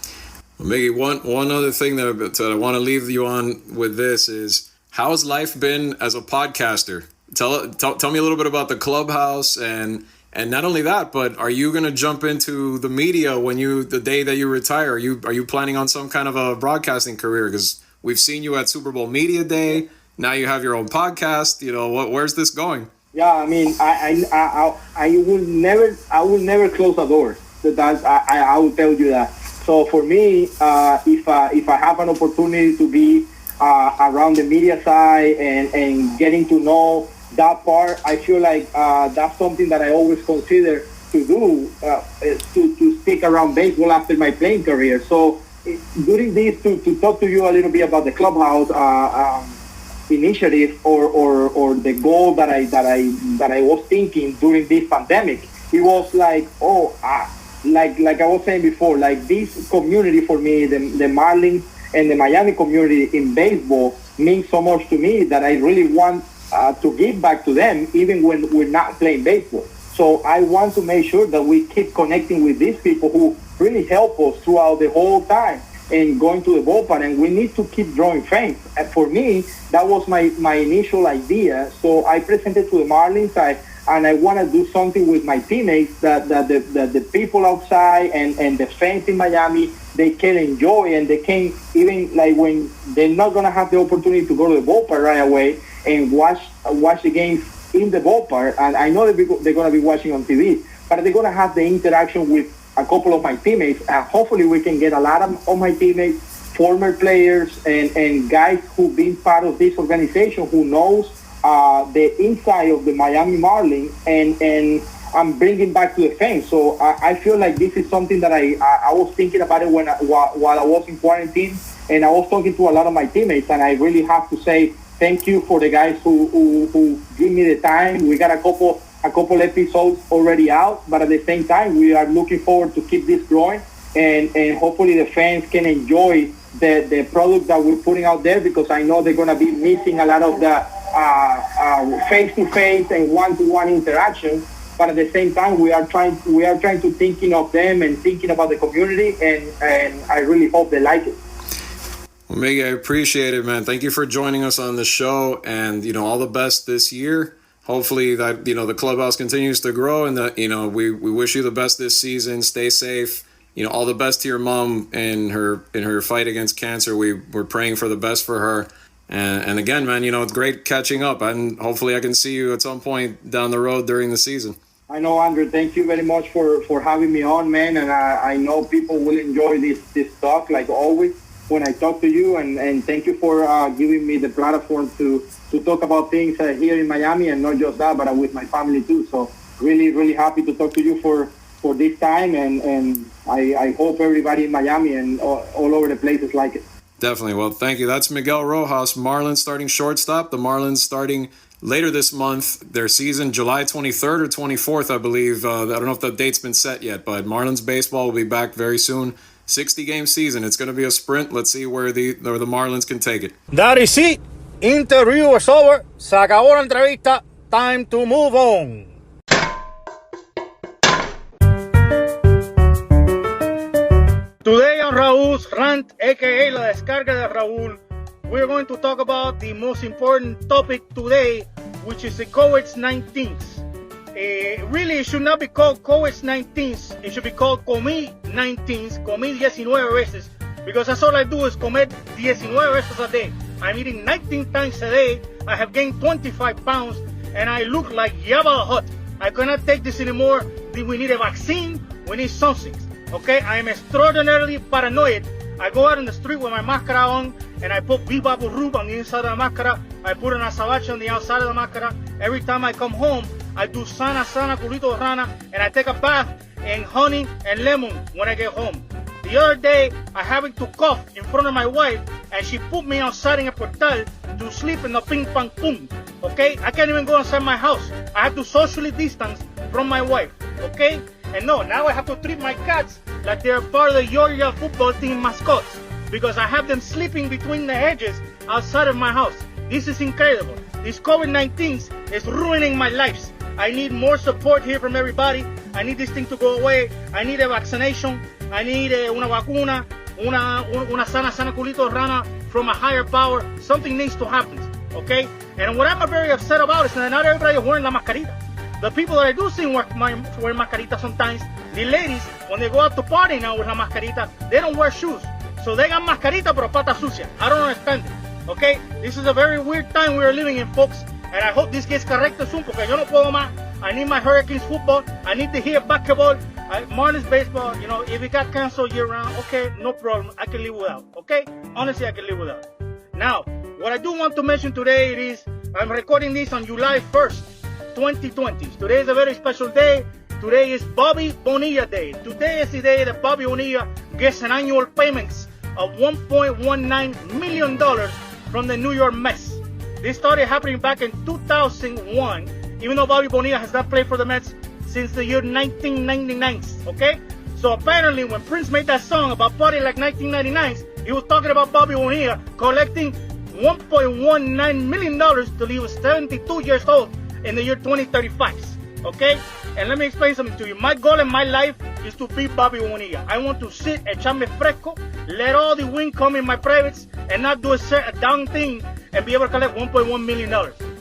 Well, Miggy, one other thing that I want to leave you on with this is, how has life been as a podcaster? Tell me a little bit about the clubhouse and not only that, but are you going to jump into the media the day that you retire? Are you planning on some kind of a broadcasting career? Because we've seen you at Super Bowl Media Day. Now you have your own podcast. Where's this going? Yeah, I mean, I will never close a door. I will tell you that. So for me, if I have an opportunity to be around the media side and getting to know that part, I feel like that's something that I always consider to do, to stick around baseball after my playing career. So during this, to talk to you a little bit about the clubhouse, initiative or the goal that I was thinking during this pandemic. It was like, like I was saying before, like this community for me, the Marlins and the Miami community in baseball means so much to me that I really want to give back to them even when we're not playing baseball. So I want to make sure that we keep connecting with these people who really help us throughout the whole time and going to the ballpark, and we need to keep drawing fans. And for me, that was my initial idea. So I presented to the Marlins, and I want to do something with my teammates that the people outside and the fans in Miami, they can enjoy, and they can even, like, when they're not going to have the opportunity to go to the ballpark right away and watch the games in the ballpark. And I know they're going to be watching on TV, but they're going to have the interaction with a couple of my teammates, and hopefully we can get a lot of my teammates, former players, and guys who've been part of this organization who knows the inside of the Miami Marlins, and I'm bringing back to the fans. So I feel like this is something that I was thinking about it while I was in quarantine, and I was talking to a lot of my teammates, and I really have to say thank you for the guys who give me the time. We got a couple episodes already out, but at the same time, we are looking forward to keep this growing, and hopefully the fans can enjoy the product that we're putting out there, because I know they're going to be missing a lot of the face-to-face and one-to-one interaction. But at the same time, we are trying to thinking of them and thinking about the community, and I really hope they like it. Well, Miggy, I appreciate it, man. Thank you for joining us on the show, and all the best this year. Hopefully that the clubhouse continues to grow, and that we wish you the best this season. Stay safe. All the best to your mom in her fight against cancer. We're praying for the best for her. And again, man, it's great catching up, and hopefully I can see you at some point down the road during the season. I know, Andrew. Thank you very much for having me on, man. And I know people will enjoy this talk like always when I talk to you. And thank you for giving me the platform to talk about things here in Miami, and not just that, but with my family too. So really, really happy to talk to you for this time. And I hope everybody in Miami and all over the places like it. Definitely. Well, thank you. That's Miguel Rojas, Marlins starting shortstop. The Marlins starting later this month, their season, July 23rd or 24th, I believe. I don't know if the date's been set yet, but Marlins baseball will be back very soon. 60-game season. It's going to be a sprint. Let's see where the Marlins can take it. That is it. Interview is over. Se acabó la entrevista. Time to move on. Today on Raúl's Rant, aka La Descarga de Raúl, we're going to talk about the most important topic today, which is the COVID-19. Really, it should not be called COVID-19. It should be called Comí-19. Comí 19 veces, because that's all I do is comer 19 veces a day. I'm eating 19 times a day. I have gained 25 pounds, and I look like Jabba the Hutt. I cannot take this anymore. We need a vaccine. We need something. Okay, I am extraordinarily paranoid. I go out in the street with my máscara on, and I put Bibaburub on the inside of the máscara. I put an azabache on the outside of the máscara. Every time I come home, I do sana culito de rana, and I take a bath in honey and lemon when I get home. The other day, I happened to cough in front of my wife, and she put me outside in a portal to sleep in the ping pong poom. Okay, I can't even go inside my house. I have to socially distance from my wife. Okay. And no, now I have to treat my cats like they're part of the Georgia football team mascots, because I have them sleeping between the hedges outside of my house. This is incredible. This COVID-19 is ruining my life. I need more support here from everybody. I need this thing to go away. I need a vaccination. I need una vacuna, una sana culito rana from a higher power. Something needs to happen, okay? And what I'm very upset about is that not everybody is wearing la mascarita. The people that I do see wear mascarita sometimes, the ladies, when they go out to party now with la mascarita, they don't wear shoes. So they got mascarita pero pata sucia. I don't understand it. Okay? This is a very weird time we are living in, folks. And I hope this gets corrected soon, porque yo no puedo más. I need my Hurricanes football. I need to hear basketball. Marlins baseball, if it got canceled year round, okay, no problem. I can live without. Okay? Honestly, I can live without. Now, what I do want to mention today is I'm recording this on July 1st. 2020. Today is a very special day. Today is Bobby Bonilla Day. Today is the day that Bobby Bonilla gets an annual payments of $1.19 million from the New York Mets. This started happening back in 2001, even though Bobby Bonilla has not played for the Mets since the year 1999, okay? So apparently when Prince made that song about party like 1999, he was talking about Bobby Bonilla collecting $1.19 million till he was 72 years old in the year 2035, okay? And let me explain something to you. My goal in my life is to beat Bobby Bonilla. I want to sit, echarme fresco, let all the wind come in my privates, and not do a down thing and be able to collect $1.1 million,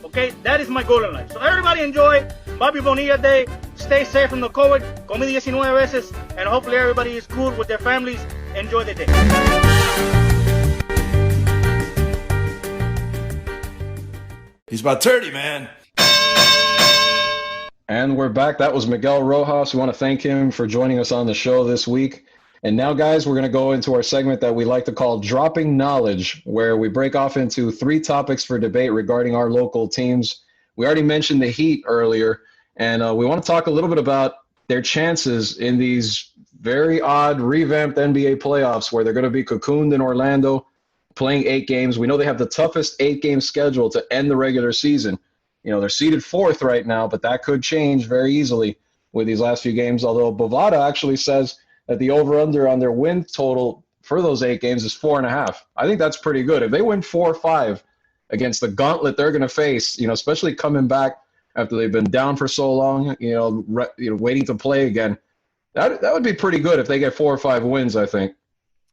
okay? That is my goal in life. So everybody enjoy Bobby Bonilla Day. Stay safe from the COVID. Comí 19 veces, and hopefully everybody is cool with their families. Enjoy the day. He's about 30, man. And we're back. That was Miguel Rojas. We want to thank him for joining us on the show this week. And now, guys, we're going to go into our segment that we like to call Dropping Knowledge, where we break off into 3 topics for debate regarding our local teams. We already mentioned the Heat earlier, and we want to talk a little bit about their chances in these very odd revamped NBA playoffs where they're going to be cocooned in Orlando, playing 8 games. We know they have the toughest 8-game schedule to end the regular season. You know, they're seeded 4th right now, but that could change very easily with these last few games, although Bovada actually says that the over-under on their win total for those 8 games is 4.5. I think that's pretty good. If they win 4 or 5 against the gauntlet they're going to face, you know, especially coming back after they've been down for so long, waiting to play again, that would be pretty good if they get 4 or 5 wins, I think.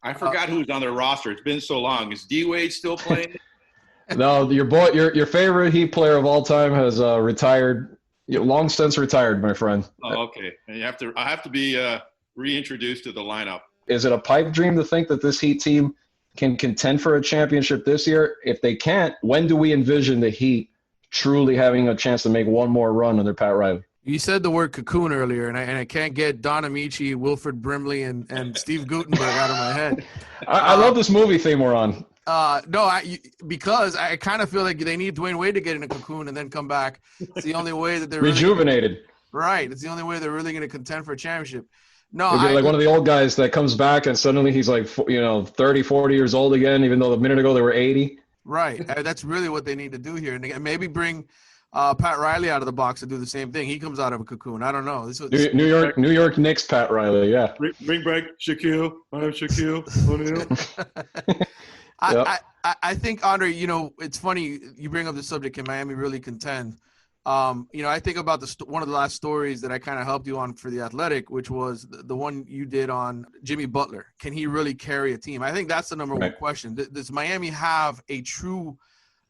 I forgot who's on their roster. It's been so long. Is D-Wade still playing? No, your favorite Heat player of all time has retired, long since retired, my friend. Oh, okay. And I have to be reintroduced to the lineup. Is it a pipe dream to think that this Heat team can contend for a championship this year? If they can't, when do we envision the Heat truly having a chance to make one more run under Pat Riley? You said the word cocoon earlier, and I can't get Don Amici, Wilfred Brimley, and Steve Guttenberg out of my head. I love this movie theme we're on. Because I kind of feel like they need Dwayne Wade to get in a cocoon and then come back. It's the only way that they're rejuvenated. Right. It's the only way they're really going to contend for a championship. No, like one of the old guys that comes back and suddenly he's like, 30, 40 years old again, even though a minute ago they were 80. Right. That's really what they need to do here. And maybe bring Pat Riley out of the box to do the same thing. He comes out of a cocoon. I don't know. New York Knicks Pat Riley, yeah. Bring back Shaquille. I have Shaquille O'Neal. I think, Andre, it's funny you bring up the subject. Can Miami really contend? I think about one of the last stories that I kind of helped you on for The Athletic, which was the one you did on Jimmy Butler. Can he really carry a team? I think that's the number one question. Does Miami have a true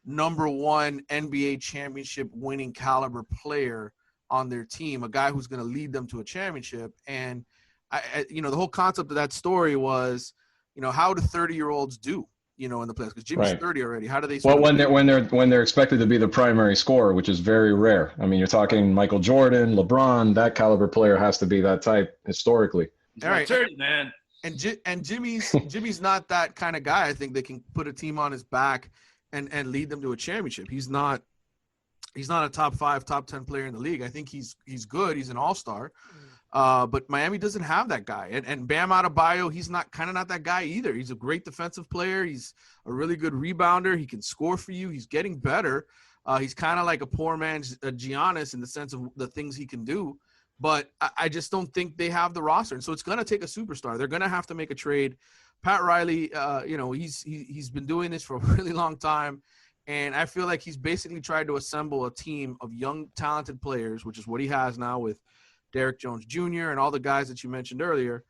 number one NBA championship winning caliber player on their team, a guy who's going to lead them to a championship? And, the whole concept of that story was, how do 30-year-olds do? In the playoffs, because Jimmy's 30 already. How do they? Well, when they're expected to be the primary scorer, which is very rare. I mean, you're talking Michael Jordan, LeBron. That caliber player has to be that type historically. All right, 30, man. And Jimmy's not that kind of guy. I think they can put a team on his back and lead them to a championship. He's not a top 5, top 10 player in the league. I think he's good. He's an all-star. But Miami doesn't have that guy. And Bam Adebayo, he's not that guy either. He's a great defensive player. He's a really good rebounder. He can score for you. He's getting better. He's kind of like a poor man's Giannis in the sense of the things he can do. But I just don't think they have the roster. And so it's going to take a superstar. They're going to have to make a trade. Pat Riley, he's been doing this for a really long time. And I feel like he's basically tried to assemble a team of young, talented players, which is what he has now with Derrick Jones Jr. and all the guys that you mentioned earlier,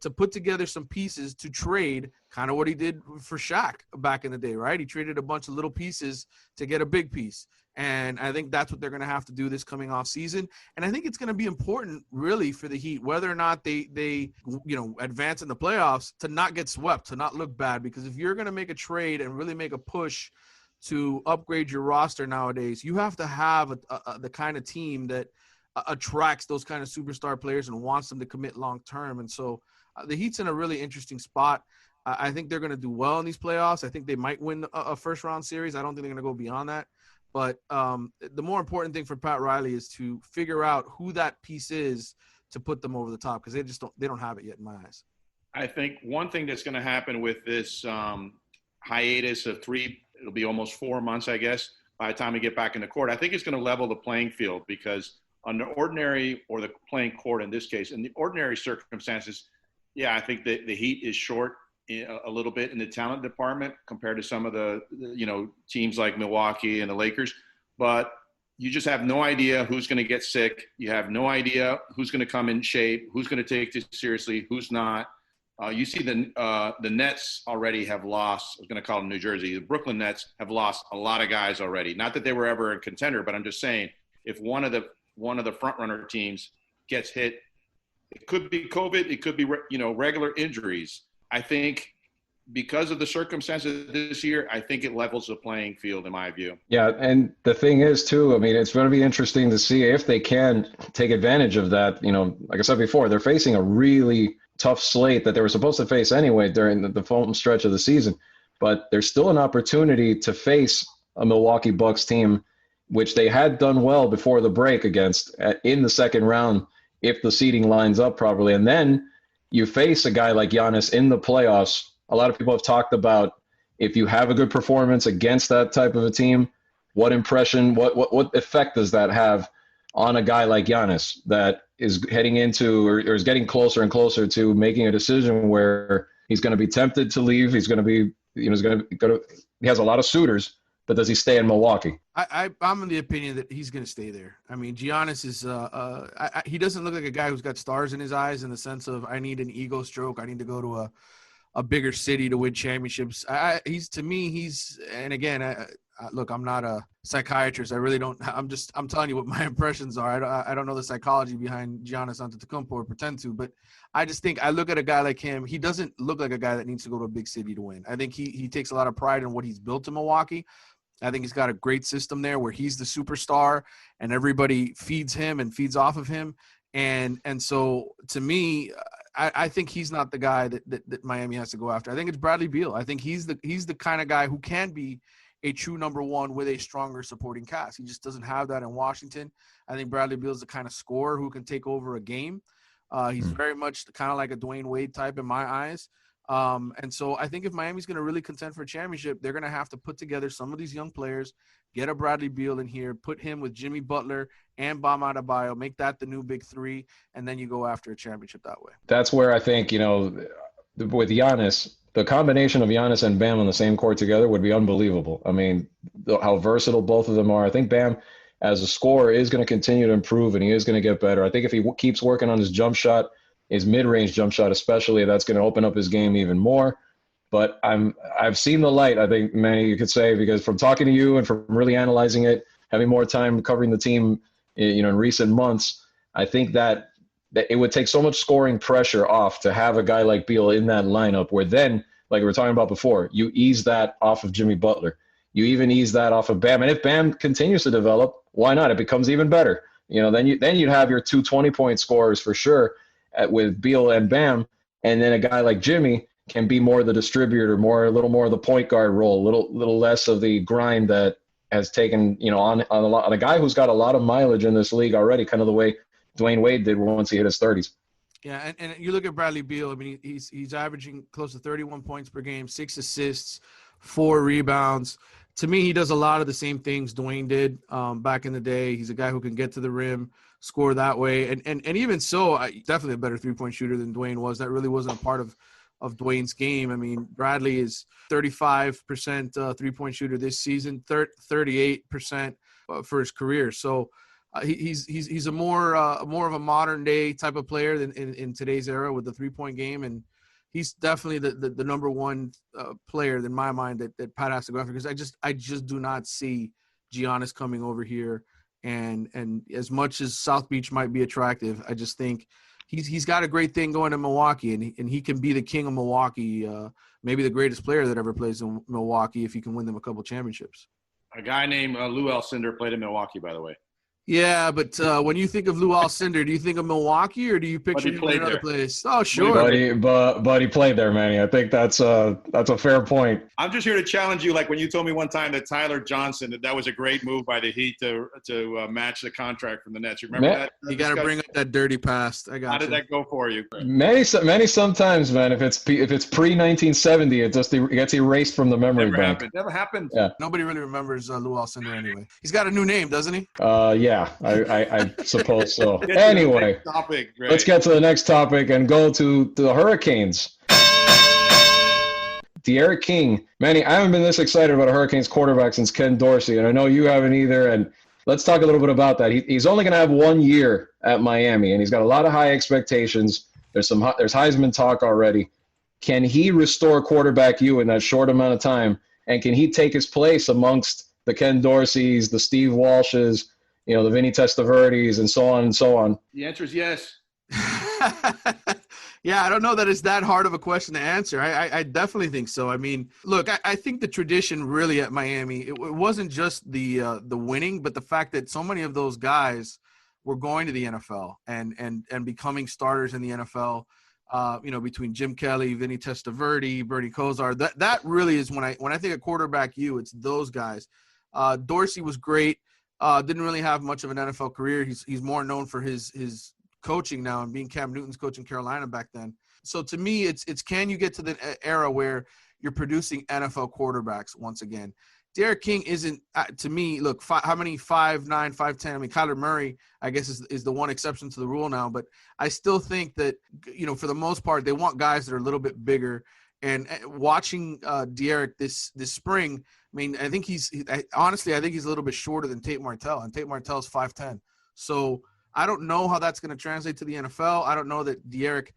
to put together some pieces to trade, kind of what he did for Shaq back in the day, right? He traded a bunch of little pieces to get a big piece. And I think that's what they're going to have to do this coming off season. And I think it's going to be important really for the Heat, whether or not they advance in the playoffs, to not get swept, to not look bad. Because if you're going to make a trade and really make a push to upgrade your roster nowadays, you have to have the kind of team that attracts those kind of superstar players and wants them to commit long term. And so the Heat's in a really interesting spot. I think they're going to do well in these playoffs. I think they might win a first round series. I don't think they're going to go beyond that. But the more important thing for Pat Riley is to figure out who that piece is to put them over the top, because they don't have it yet in my eyes. I think one thing that's going to happen with this hiatus of 3 be almost 4 months, I guess, by the time we get back in the court. I think it's going to level the playing field because under ordinary, or the playing court in this case, in the ordinary circumstances, yeah, I think that the Heat is short a little bit in the talent department compared to some of the teams like Milwaukee and the Lakers. But you just have no idea who's going to get sick. You have no idea who's going to come in shape, who's going to take this seriously, who's not. You see the Nets already have lost. I was going to call them New Jersey. The Brooklyn Nets have lost a lot of guys already. Not that they were ever a contender, but I'm just saying if one of the front runner teams gets hit, it could be COVID, it could be regular injuries. I think because of the circumstances this year, I think it levels the playing field in my view. Yeah, and the thing is too, I mean, it's going to be interesting to see if they can take advantage of that. Like I said before, they're facing a really tough slate that they were supposed to face anyway during the home stretch of the season. But there's still an opportunity to face a Milwaukee Bucks team, which they had done well before the break against in the second round if the seeding lines up properly. And then you face a guy like Giannis in the playoffs. A lot of people have talked about if you have a good performance against that type of a team, what impression, what effect does that have on a guy like Giannis that is heading into or is getting closer and closer to making a decision where he's going to be tempted to leave. He's going to be, he has a lot of suitors, but does he stay in Milwaukee? I'm in the opinion that he's going to stay there. I mean, Giannis is he doesn't look like a guy who's got stars in his eyes in the sense of I need an ego stroke. I need to go to a bigger city to win championships. And again, look, I'm not a psychiatrist. I really don't. I'm telling you what my impressions are. I don't know the psychology behind Giannis Antetokounmpo or pretend to, but I just think I look at a guy like him. He doesn't look like a guy that needs to go to a big city to win. I think he takes a lot of pride in what he's built in Milwaukee. I think he's got a great system there where he's the superstar and everybody feeds him and feeds off of him. And so to me, I think he's not the guy that Miami has to go after. I think it's Bradley Beal. I think he's the kind of guy who can be a true number one with a stronger supporting cast. He just doesn't have that in Washington. I think Bradley Beal is the kind of scorer who can take over a game. He's very much kind of like a Dwayne Wade type in my eyes. And so I think if Miami's going to really contend for a championship, they're going to have to put together some of these young players, get a Bradley Beal in here, put him with Jimmy Butler and Bam Adebayo, make that the new big three, and then you go after a championship that way. That's where I think, with Giannis, the combination of Giannis and Bam on the same court together would be unbelievable. I mean, how versatile both of them are. I think Bam, as a scorer, is going to continue to improve, and he is going to get better. I think if he keeps working on his jump shot, his mid-range jump shot especially, that's going to open up his game even more. But I've seen the light, I think, Manny, you could say, because from talking to you and from really analyzing it, having more time covering the team, in recent months, I think that it would take so much scoring pressure off to have a guy like Beal in that lineup where then, like we were talking about before, you ease that off of Jimmy Butler. You even ease that off of Bam. And if Bam continues to develop, why not? It becomes even better. Then you'd have your 2 20-point scorers for sure with Beal and Bam. And then a guy like Jimmy can be more the distributor, a little more of the point guard role, a little less of the grind that has taken, on a guy who's got a lot of mileage in this league already, kind of the way Dwayne Wade did once he hit his 30s. Yeah, and you look at Bradley Beal. I mean, he's averaging close to 31 points per game, 6 assists, 4 rebounds. To me, he does a lot of the same things Dwayne did back in the day. He's a guy who can get to the rim, score that way, and even so, definitely a better three-point shooter than Dwayne was. That really wasn't a part of Dwayne's game. I mean, Bradley is 35% three-point shooter this season, 38% for his career. So he's a more of a modern day type of player than in today's era with the 3-point game, and he's definitely the number one player in my mind that Pat has to go after, because I just do not see Giannis coming over here, and as much as South Beach might be attractive, I just think he's got a great thing going in Milwaukee, and he can be the king of Milwaukee, maybe the greatest player that ever plays in Milwaukee if he can win them a couple championships. A guy named Lou Alcindor played in Milwaukee, by the way. Yeah, but when you think of Lou Alcindor, do you think of Milwaukee or do you picture him in another place? Oh, sure. But he played there, Manny. I think that's a fair point. I'm just here to challenge you. Like when you told me one time that Tyler Johnson, that was a great move by the Heat to match the contract from the Nets. You remember that? You got to bring up that dirty past. I got. How did that go for you? Many sometimes, man. If it's pre 1970, it gets erased from the memory bank. Never happened. Yeah. Nobody really remembers Lou Alcindor anyway. He's got a new name, doesn't he? Yeah, I suppose so. Anyway, let's get to the next topic and go to the Hurricanes. D'Eriq King. Manny, I haven't been this excited about a Hurricanes quarterback since Ken Dorsey, and I know you haven't either. And let's talk a little bit about that. He's only going to have 1 year at Miami, and he's got a lot of high expectations. There's Heisman talk already. Can he restore quarterback you in that short amount of time, and can he take his place amongst the Ken Dorseys, the Steve Walshes, the Vinny Testaverdes, and so on and so on? The answer is yes. Yeah, I don't know that it's that hard of a question to answer. I definitely think so. I mean, look, I think the tradition really at Miami, it wasn't just the winning, but the fact that so many of those guys were going to the NFL and becoming starters in the NFL. Between Jim Kelly, Vinny Testaverde, Bernie Kosar, that really is when I think of quarterback it's those guys. Dorsey was great. Didn't really have much of an NFL career. He's more known for his coaching now and being Cam Newton's coach in Carolina back then. So to me, it's can you get to the era where you're producing NFL quarterbacks once again? D'Eriq King isn't, to me, look, how many 5'9", 5'10"? I mean, Kyler Murray, I guess, is the one exception to the rule now. But I still think that, for the most part, they want guys that are a little bit bigger. And watching D'Eriq this spring, I mean, I think honestly, I think he's a little bit shorter than Tate Martell. And Tate Martell's 5'10". So I don't know how that's going to translate to the NFL. I don't know that D'Eriq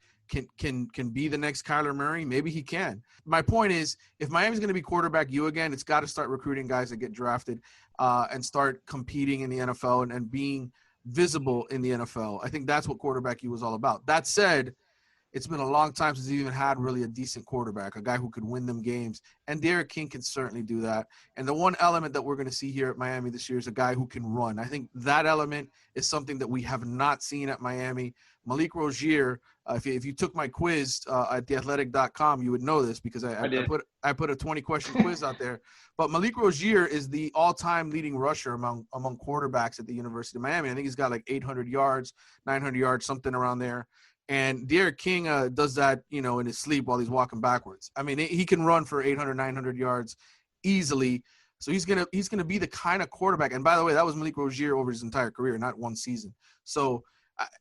can be the next Kyler Murray. Maybe he can. My point is, if Miami's going to be quarterback again, it's got to start recruiting guys that get drafted and start competing in the NFL and being visible in the NFL. I think that's what quarterback was all about. That said, it's been a long time since he even had really a decent quarterback, a guy who could win them games. And D'Eriq King can certainly do that. And the one element that we're going to see here at Miami this year is a guy who can run. I think that element is something that we have not seen at Miami. Malik Rozier, if you took my quiz at theathletic.com, you would know this because I put a 20-question quiz out there. But Malik Rozier is the all-time leading rusher among quarterbacks at the University of Miami. I think he's got like 800 yards, 900 yards, something around there. And D'Eriq King does that, in his sleep while he's walking backwards. I mean, he can run for 800, 900 yards easily. So he's gonna be the kind of quarterback. And by the way, that was Malik Rozier over his entire career, not one season. So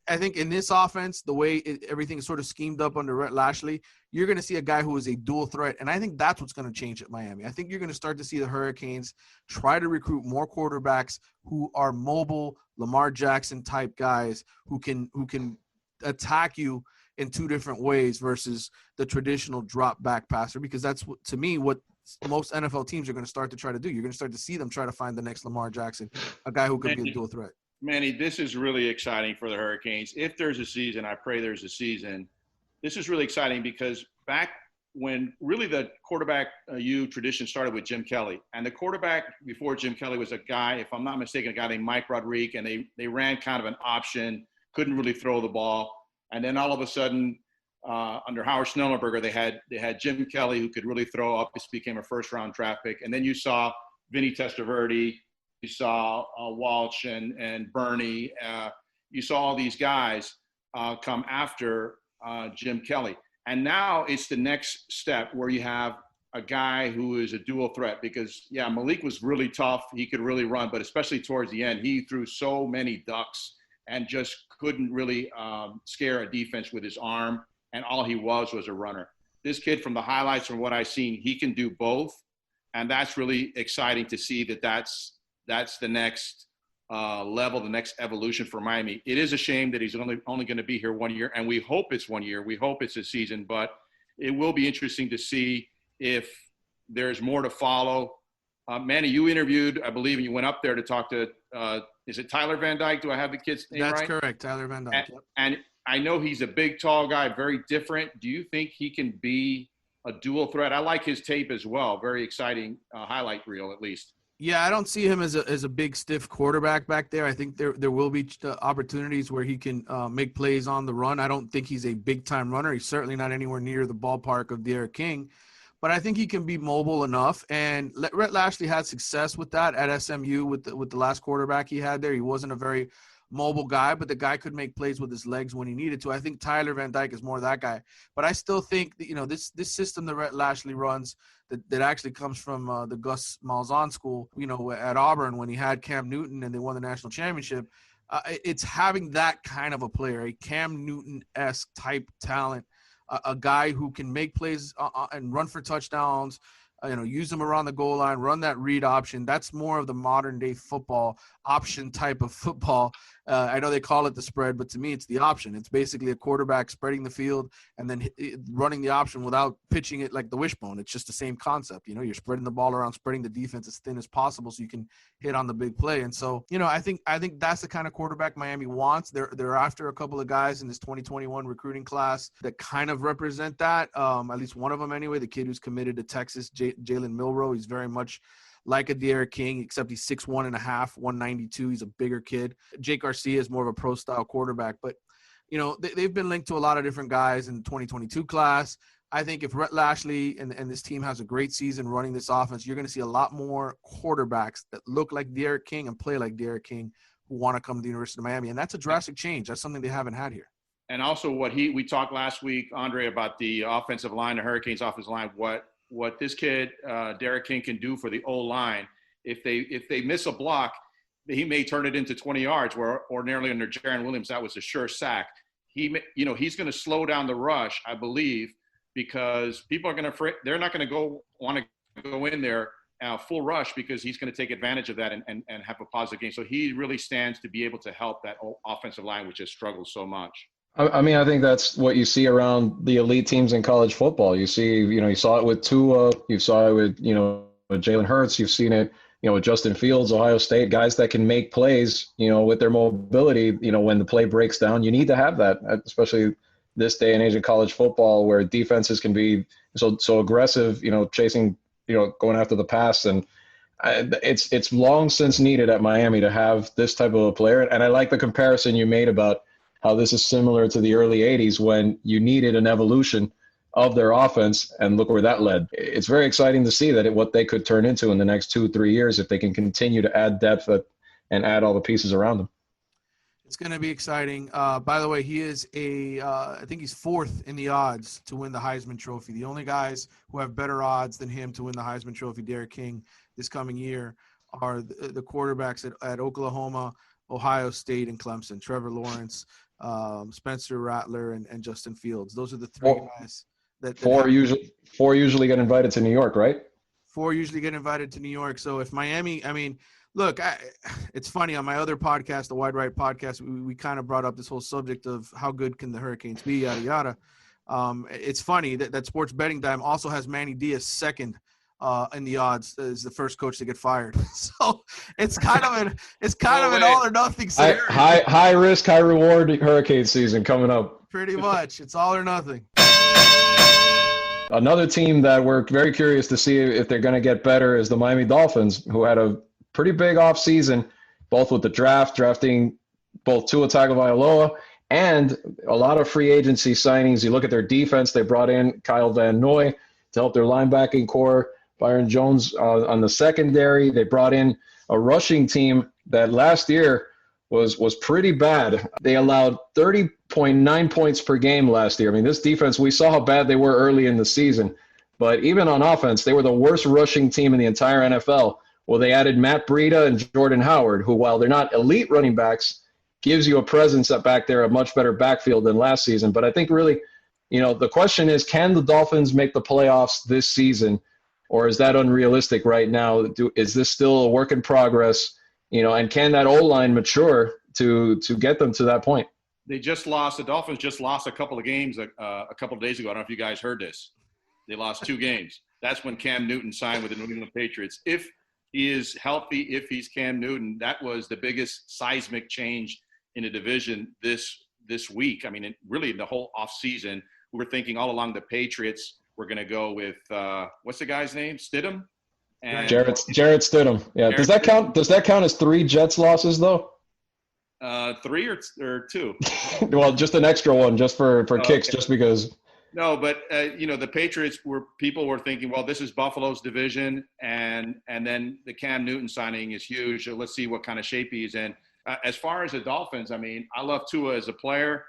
I think in this offense, the way everything is sort of schemed up under Rhett Lashley, you're going to see a guy who is a dual threat. And I think that's what's going to change at Miami. I think you're going to start to see the Hurricanes try to recruit more quarterbacks who are mobile, Lamar Jackson type guys who can attack you in two different ways versus the traditional drop back passer, because that's to me what most NFL teams are going to start to try to do. You're going to start to see them try to find the next Lamar Jackson, a guy who could be a dual threat. Manny, this is really exciting for the Hurricanes. If there's a season, I pray there's a season. This is really exciting because back when really the quarterback tradition started with Jim Kelly, and the quarterback before Jim Kelly was a guy, if I'm not mistaken, a guy named Mike Rodriguez, and they ran kind of an option, couldn't really throw the ball. And then all of a sudden, under Howard Schnellenberger, they had Jim Kelly who could really throw up. This became a first-round draft pick. And then you saw Vinny Testaverde, you saw Walsh and Bernie. You saw all these guys come after Jim Kelly. And now it's the next step where you have a guy who is a dual threat because, yeah, Malik was really tough. He could really run, but especially towards the end, he threw so many ducks and just couldn't really scare a defense with his arm. And all he was a runner. This kid, from the highlights from what I've seen, he can do both. And that's really exciting to see that's the next level, the next evolution for Miami. It is a shame that he's only going to be here 1 year, and we hope it's 1 year. We hope it's a season, but it will be interesting to see if there's more to follow. Manny, you interviewed, I believe, and you went up there to talk to, is it Tyler Van Dyke? Do I have the kid's name right? That's correct, Tyler Van Dyke. And I know he's a big, tall guy, very different. Do you think he can be a dual threat? I like his tape as well. Very exciting highlight reel, at least. Yeah, I don't see him as a big stiff quarterback back there. I think there will be opportunities where he can make plays on the run. I don't think he's a big time runner. He's certainly not anywhere near the ballpark of Derek King, but I think he can be mobile enough. And Rhett Lashley had success with that at SMU with the last quarterback he had there. He wasn't a very mobile guy, but the guy could make plays with his legs when he needed to. I think Tyler Van Dyke is more that guy. But I still think that, this system that Rhett Lashley runs that actually comes from the Gus Malzahn school, at Auburn when he had Cam Newton and they won the national championship. It's having that kind of a player, a Cam Newton-esque type talent, a guy who can make plays and run for touchdowns, use them around the goal line, run that read option. That's more of the modern day football option type of football. I know they call it the spread, but to me, it's the option. It's basically a quarterback spreading the field and then running the option without pitching it like the wishbone. It's just the same concept. You're spreading the ball around, spreading the defense as thin as possible so you can hit on the big play. And so, I think that's the kind of quarterback Miami wants. They're after a couple of guys in this 2021 recruiting class that kind of represent that. At least one of them anyway, the kid who's committed to Texas, Jalen Milroe. He's very much like a Derek King, except he's 6'1.5", 192. He's a bigger kid. Jake Garcia is more of a pro-style quarterback. But, they've been linked to a lot of different guys in the 2022 class. I think if Rhett Lashley and this team has a great season running this offense, you're going to see a lot more quarterbacks that look like Derek King and play like Derek King who want to come to the University of Miami. And that's a drastic change. That's something they haven't had here. And also we talked last week, Andre, about the offensive line, the Hurricanes offensive line, what this kid, Derek King, can do for the O-line. If they miss a block, he may turn it into 20 yards, where ordinarily under Jaron Williams, that was a sure sack. He's going to slow down the rush, I believe, because people are they're not going to want to go in there full rush because he's going to take advantage of that and have a positive game. So he really stands to be able to help that offensive line, which has struggled so much. I mean, I think that's what you see around the elite teams in college football. You see, you saw it with Tua, you saw it with, with Jalen Hurts, you've seen it, with Justin Fields, Ohio State, guys that can make plays, with their mobility, when the play breaks down. You need to have that, especially this day and age in college football where defenses can be so aggressive, chasing, going after the pass. And it's long since needed at Miami to have this type of a player. And I like the comparison you made about how this is similar to the early 80s when you needed an evolution of their offense, and look where that led. It's very exciting to see what they could turn into in the next 2-3 years if they can continue to add depth and add all the pieces around them. It's going to be exciting. By the way, he is I think he's fourth in the odds to win the Heisman Trophy. The only guys who have better odds than him to win the Heisman Trophy, Derek King, this coming year are the quarterbacks at Oklahoma, Ohio State, and Clemson, Trevor Lawrence, Spencer Rattler, and Justin Fields. Those are the three guys four usually get invited to New York, right? Four usually get invited to New York. So if Miami, look, it's funny, on my other podcast, the Wide Right podcast, we kind of brought up this whole subject of how good can the Hurricanes be, yada, yada. It's funny that Sports Betting Dime also has Manny Diaz second in the odds as the first coach to get fired. So it's kind of an all or nothing scenario. High risk, high reward hurricane season coming up. Pretty much. It's all or nothing. Another team that we're very curious to see if they're going to get better is the Miami Dolphins, who had a pretty big offseason, both with the drafting both Tua Tagovailoa and a lot of free agency signings. You look at their defense, they brought in Kyle Van Noy to help their linebacking core, Byron Jones on the secondary. They brought in a rushing team that last year was pretty bad. They allowed 30.9 points per game last year. I mean, this defense, we saw how bad they were early in the season. But even on offense, they were the worst rushing team in the entire NFL. Well, they added Matt Breida and Jordan Howard, who, while they're not elite running backs, gives you a presence up back there, a much better backfield than last season. But I think really, the question is, can the Dolphins make the playoffs this season? Or is that unrealistic right now? Is this still a work in progress? And can that O-line mature to get them to that point? The Dolphins just lost a couple of games a couple of days ago. I don't know if you guys heard this. They lost 2 games. That's when Cam Newton signed with the New England Patriots. If he is healthy, if he's Cam Newton, that was the biggest seismic change in the division this week. I mean, really the whole offseason, we were thinking all along the Patriots were going to go with what's the guy's name? Stidham? And Jarrett Stidham. Yeah. Does that count as 3 Jets losses though? 3 or 2? Well, just an extra one just for kicks, just because. No, but the Patriots people were thinking, well, this is Buffalo's division, and then the Cam Newton signing is huge. So let's see what kind of shape he's in. As far as the Dolphins, I mean, I love Tua as a player.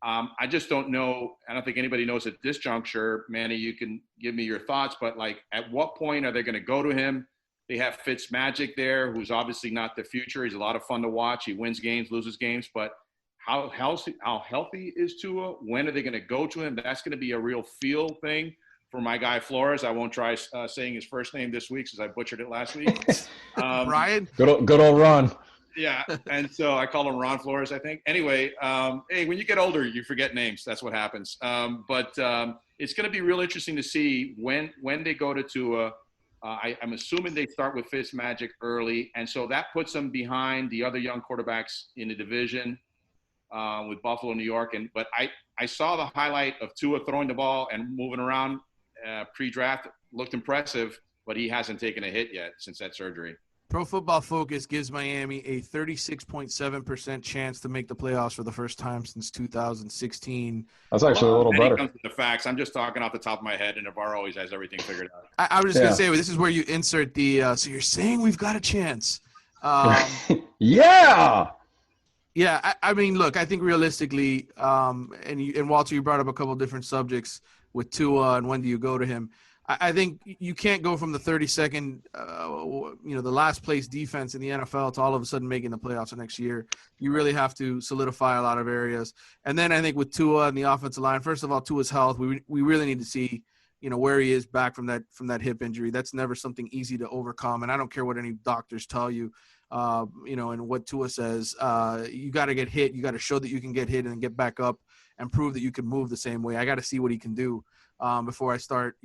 I just don't know. I don't think anybody knows at this juncture. Manny, you can give me your thoughts, but like, at what point are they going to go to him? They have Fitzmagic there, who's obviously not the future. He's a lot of fun to watch. He wins games, loses games, but how healthy is Tua? When are they going to go to him? That's going to be a real feel thing for my guy Flores. I won't try saying his first name this week since I butchered it last week. Brian? Good old Ron. Yeah, and so I call him Ron Flores, I think. Anyway, hey, when you get older, you forget names. That's what happens. But it's going to be real interesting to see when they go to Tua. I'm assuming they start with Fitzmagic early, and so that puts them behind the other young quarterbacks in the division with Buffalo, New York. But I saw the highlight of Tua throwing the ball and moving around pre-draft. Looked impressive, but he hasn't taken a hit yet since that surgery. Pro Football Focus gives Miami a 36.7% chance to make the playoffs for the first time since 2016. That's actually a little better. Comes with the facts. I'm just talking off the top of my head, and Navarro always has everything figured out. I was just going to say, this is where you insert the so you're saying we've got a chance. Yeah. Yeah, I mean, look, I think realistically, and Walter, you brought up a couple of different subjects with Tua and when do you go to him. I think you can't go from the 32nd, the last place defense in the NFL to all of a sudden making the playoffs the next year. You really have to solidify a lot of areas. And then I think with Tua and the offensive line, first of all, Tua's health, we really need to see, where he is back from that hip injury. That's never something easy to overcome. And I don't care what any doctors tell you, and what Tua says. You got to get hit. You got to show that you can get hit and get back up and prove that you can move the same way. I got to see what he can do. Before I start,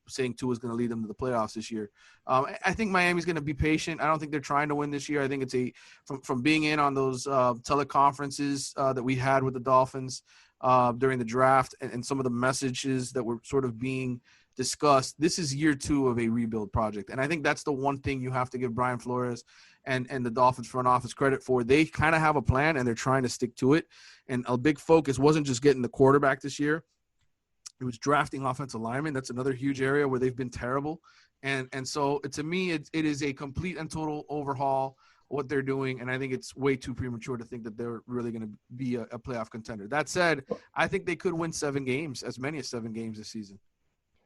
saying Tua is going to lead them to the playoffs this year. I think Miami's going to be patient. I don't think they're trying to win this year. I think it's from being in on those teleconferences that we had with the Dolphins during the draft and some of the messages that were sort of being discussed. This is year 2 of a rebuild project. And I think that's the one thing you have to give Brian Flores and the Dolphins front office credit for. They kind of have a plan and they're trying to stick to it. And a big focus wasn't just getting the quarterback this year. It was drafting offensive linemen. That's another huge area where they've been terrible. And so to me, it is a complete and total overhaul of what they're doing. And I think it's way too premature to think that they're really going to be a playoff contender. That said, I think they could win 7 games, as many as 7 games this season.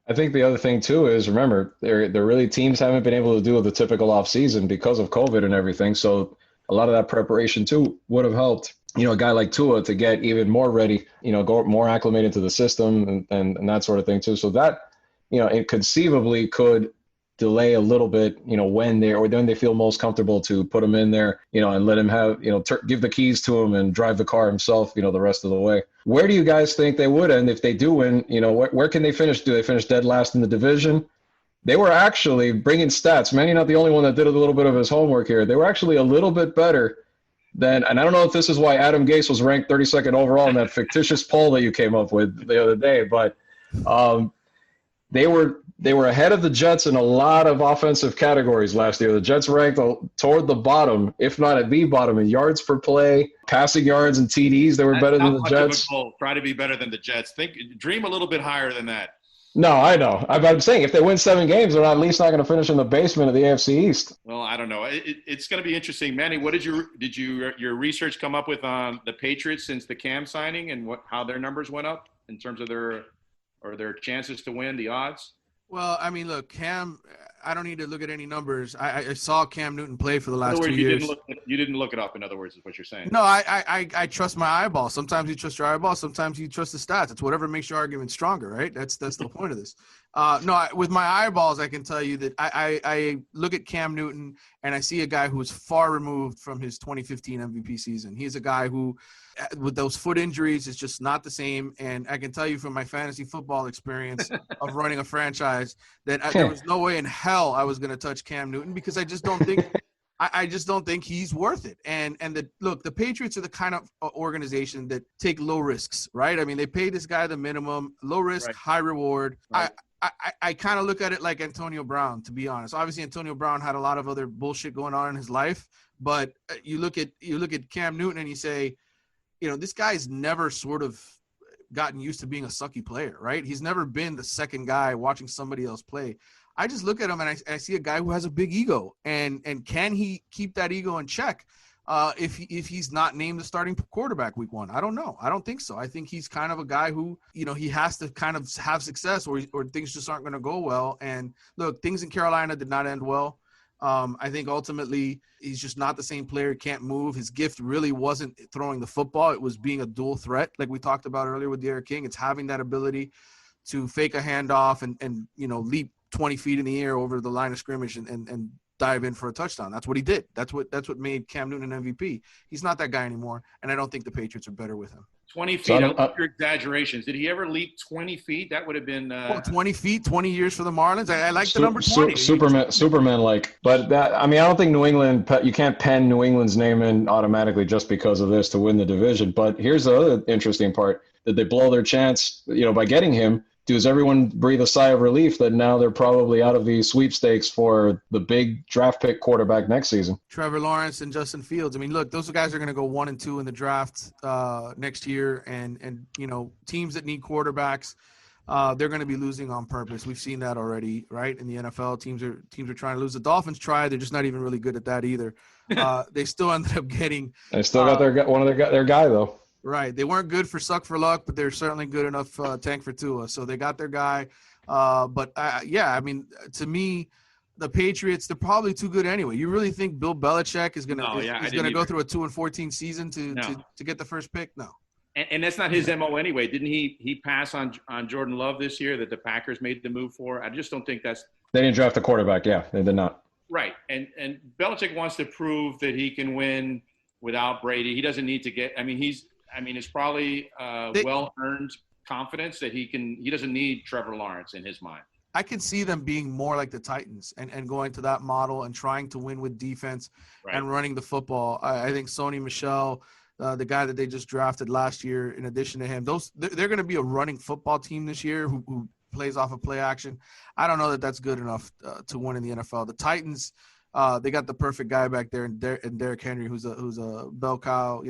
I think the other thing too is, remember, they're really teams haven't been able to do the typical offseason because of COVID and everything. So a lot of that preparation too would have helped. A guy like Tua to get even more ready, go more acclimated to the system and that sort of thing too. So that, it conceivably could delay a little bit, when they feel most comfortable to put him in there, and let him have, give the keys to him and drive the car himself, the rest of the way. Where do you guys think they would end if they do win? Where can they finish? Do they finish dead last in the division? They were actually bringing stats. Manny, not the only one that did a little bit of his homework here. They were actually a little bit better and I don't know if this is why Adam Gase was ranked 32nd overall in that fictitious poll that you came up with the other day, but they were ahead of the Jets in a lot of offensive categories last year. The Jets ranked toward the bottom, if not at the bottom, in yards per play, passing yards and TDs. They were better than the Jets. Try to be better than the Jets. Dream a little bit higher than that. No, I know. I'm saying if they win 7 games, they're at least not going to finish in the basement of the AFC East. Well, I don't know. It's going to be interesting. Manny, what did your research come up with on the Patriots since the Cam signing and how their numbers went up in terms of their chances to win, the odds? Well, I mean, look, Cam, I don't need to look at any numbers. I saw Cam Newton play for the last 2 years. You didn't look it up, in other words, is what you're saying. No, I trust my eyeballs. Sometimes you trust your eyeballs. Sometimes you trust the stats. It's whatever makes your argument stronger, right? That's the point of this. With my eyeballs, I can tell you that I look at Cam Newton and I see a guy who is far removed from his 2015 MVP season. He's a guy who, with those foot injuries, is just not the same. And I can tell you from my fantasy football experience of running a franchise that there was no way in hell I was going to touch Cam Newton because I just don't think I just don't think he's worth it. And the Patriots are the kind of organization that take low risks, right? I mean, they pay this guy the minimum, low risk, high reward. Right. I kind of look at it like Antonio Brown, to be honest. Obviously, Antonio Brown had a lot of other bullshit going on in his life, but you look at Cam Newton and you say, this guy's never sort of gotten used to being a sucky player, right? He's never been the second guy watching somebody else play. I just look at him and I see a guy who has a big ego, and can he keep that ego in check? If he's not named the starting quarterback week 1, I don't know. I don't think so. I think he's kind of a guy who, he has to kind of have success or things just aren't going to go well. And look, things in Carolina did not end well. I think ultimately he's just not the same player. He can't move. His gift really wasn't throwing the football. It was being a dual threat. Like we talked about earlier with Derek King. It's having that ability to fake a handoff and leap 20 feet in the air over the line of scrimmage and dive in for a touchdown. That's what he did. That's what made Cam Newton an MVP. He's not that guy anymore, and I don't think the Patriots are better with him. 20 feet, I love your exaggerations. Did he ever leap 20 feet? That would have been 20 feet, 20 years for the Marlins. I like the number 20. Superman like. But I don't think New England, you can't pen New England's name in automatically just because of this to win the division. But here's the other interesting part. Did they blow their chance, by getting him? Does everyone breathe a sigh of relief that now they're probably out of the sweepstakes for the big draft pick quarterback next season? Trevor Lawrence and Justin Fields. I mean, look, those guys are going to go 1 and 2 in the draft next year, and teams that need quarterbacks, they're going to be losing on purpose. We've seen that already, right? In the NFL, teams are trying to lose. The Dolphins tried; they're just not even really good at that either. They still ended up getting. They still got their guy though. Right. They weren't good for suck for luck, but they're certainly good enough tank for Tua. So they got their guy. I mean, to me, the Patriots, they're probably too good anyway. You really think Bill Belichick is going to go through a 2-14 season to get the first pick? No. And that's not his MO anyway. Didn't he pass on Jordan Love this year that the Packers made the move for? I just don't think that's – They didn't draft a quarterback. Yeah, they did not. Right. And Belichick wants to prove that he can win without Brady. He doesn't need to get – it's probably well-earned confidence that he doesn't need Trevor Lawrence in his mind. I can see them being more like the Titans and going to that model and trying to win with defense and running the football. I think Sony Michel, the guy that they just drafted last year, in addition to him, they're going to be a running football team this year who plays off of play action. I don't know that that's good enough to win in the NFL. The Titans – they got the perfect guy back there in Derrick Henry, who's a bell cow,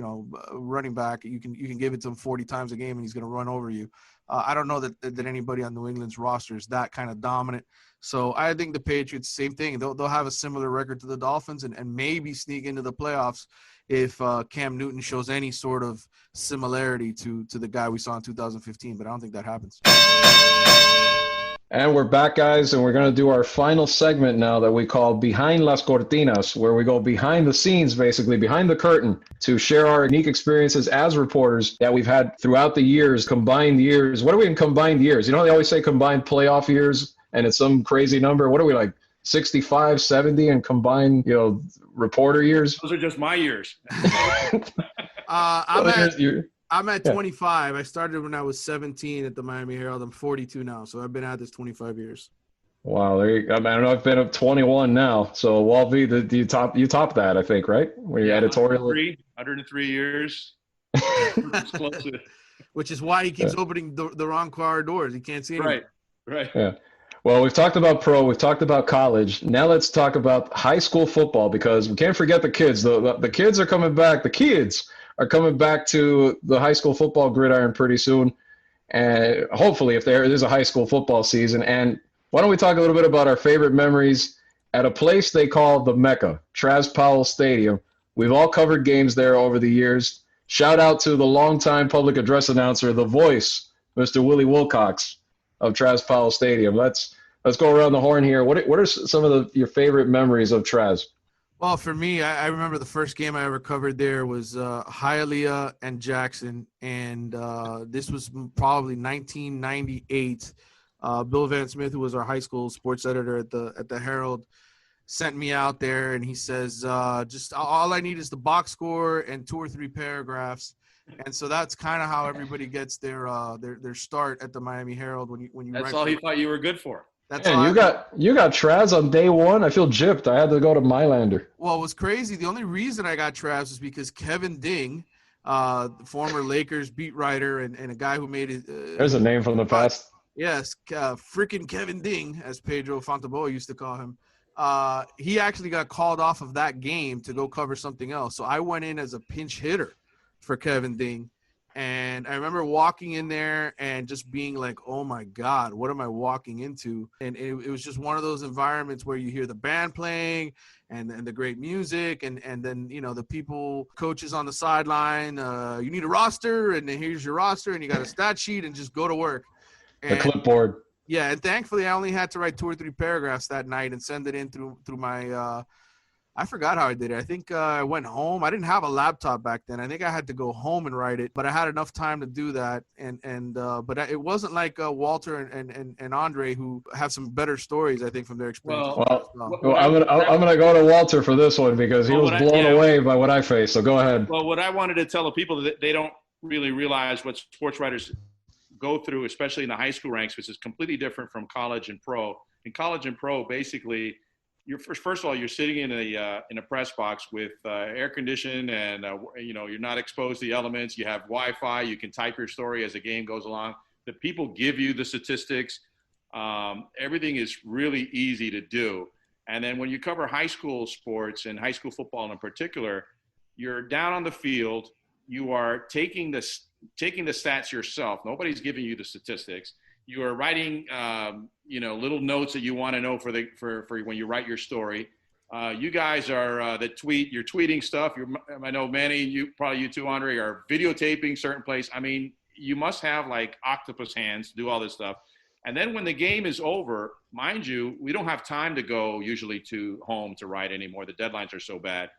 running back. You can give it to him 40 times a game and he's going to run over you. I don't know that anybody on New England's roster is that kind of dominant. So I think the Patriots, same thing. They'll have a similar record to the Dolphins and maybe sneak into the playoffs if Cam Newton shows any sort of similarity to the guy we saw in 2015. But I don't think that happens. And we're back, guys, and we're going to do our final segment now that we call Behind Las Cortinas, where we go behind the scenes, basically behind the curtain, to share our unique experiences as reporters that we've had throughout the years, combined years. What are we in combined years? They always say combined playoff years, and it's some crazy number. What are we, like 65, 70 and combined, reporter years? Those are just my years. I'm at 25. I started when I was 17 at the Miami Herald. I'm 42 now, so I've been at this 25 years. Wow, there you go. I know I've been up 21 now. So Walt V, you top that, I think, right? Where you editorial 103 years. Which is why he keeps opening the wrong car doors. He can't see anything. Right. Yeah. Well, we've talked about pro, we've talked about college. Now let's talk about high school football, because we can't forget the kids. The kids are coming back. The kids are coming back to the high school football gridiron pretty soon. And hopefully, if there is a high school football season. And why don't we talk a little bit about our favorite memories at a place they call the Mecca, Traz Powell Stadium. We've all covered games there over the years. Shout out to the longtime public address announcer, the voice, Mr. Willie Wilcox of Traz Powell Stadium. Let's go around the horn here. What are some of your favorite memories of Traz? Well, for me, I remember the first game I ever covered there was Hialeah and Jackson, and this was probably 1998. Bill Van Smith, who was our high school sports editor at the Herald, sent me out there, and he says, just all I need is the box score and 2 or 3 paragraphs. And so that's kind of how everybody gets their start at the Miami Herald when you. That's all he thought you were good for. That's you got Traz on day one. I feel gypped. I had to go to Mylander. Well, it was crazy. The only reason I got Traz was because Kevin Ding, the former Lakers beat writer and a guy who made it. There's a name from the past. Yes, freaking Kevin Ding, as Pedro Fonteboa used to call him. He actually got called off of that game to go cover something else. So I went in as a pinch hitter for Kevin Ding. And I remember walking in there and just being like, oh, my God, what am I walking into? And it was just one of those environments where you hear the band playing and the great music. And then, you know, the people, coaches on the sideline, you need a roster, and then here's your roster, and you got a stat sheet, and just go to work. The clipboard. Yeah, and thankfully I only had to write 2 or 3 paragraphs that night and send it in through my I forgot how I did it. I think I went home. I didn't have a laptop back then. I think I had to go home and write it, but I had enough time to do that. But it wasn't like Walter and Andre, who have some better stories, I think, from their experience. Well, I'm gonna go to Walter for this one because he was blown away by what I faced. So go ahead. Well, what I wanted to tell the people that they don't really realize what sports writers go through, especially in the high school ranks, which is completely different from college and pro. In college and pro, basically, you're first of all, you're sitting in a press box with air conditioning, and you're not exposed to the elements. You have Wi-Fi. You can type your story as the game goes along. The people give you the statistics. Everything is really easy to do. And then when you cover high school sports and high school football in particular, you're down on the field. You are taking the stats yourself. Nobody's giving you the statistics. You are writing, little notes that you want to know for when you write your story. You guys are you're tweeting stuff. I know Manny, you too, Andre, are videotaping certain plays. I mean, you must have like octopus hands to do all this stuff. And then when the game is over, mind you, we don't have time to go usually to home to write anymore. The deadlines are so bad.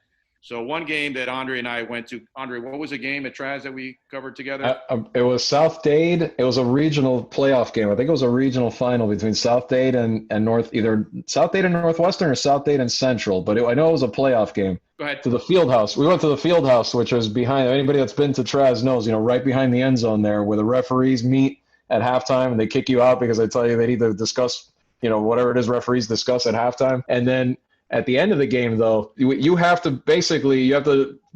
So one game that Andre and I went to, Andre, what was the game at Traz that we covered together? It was South Dade. It was a regional playoff game. I think it was a regional final between South Dade and either South Dade and Northwestern or South Dade and Central. But I know it was a playoff game. Go ahead. To the field house. We went to the field house, which was behind, anybody that's been to Traz knows, right behind the end zone there, where the referees meet at halftime and they kick you out because they tell you they need to discuss, whatever it is referees discuss at halftime. And then at the end of the game, though, you have to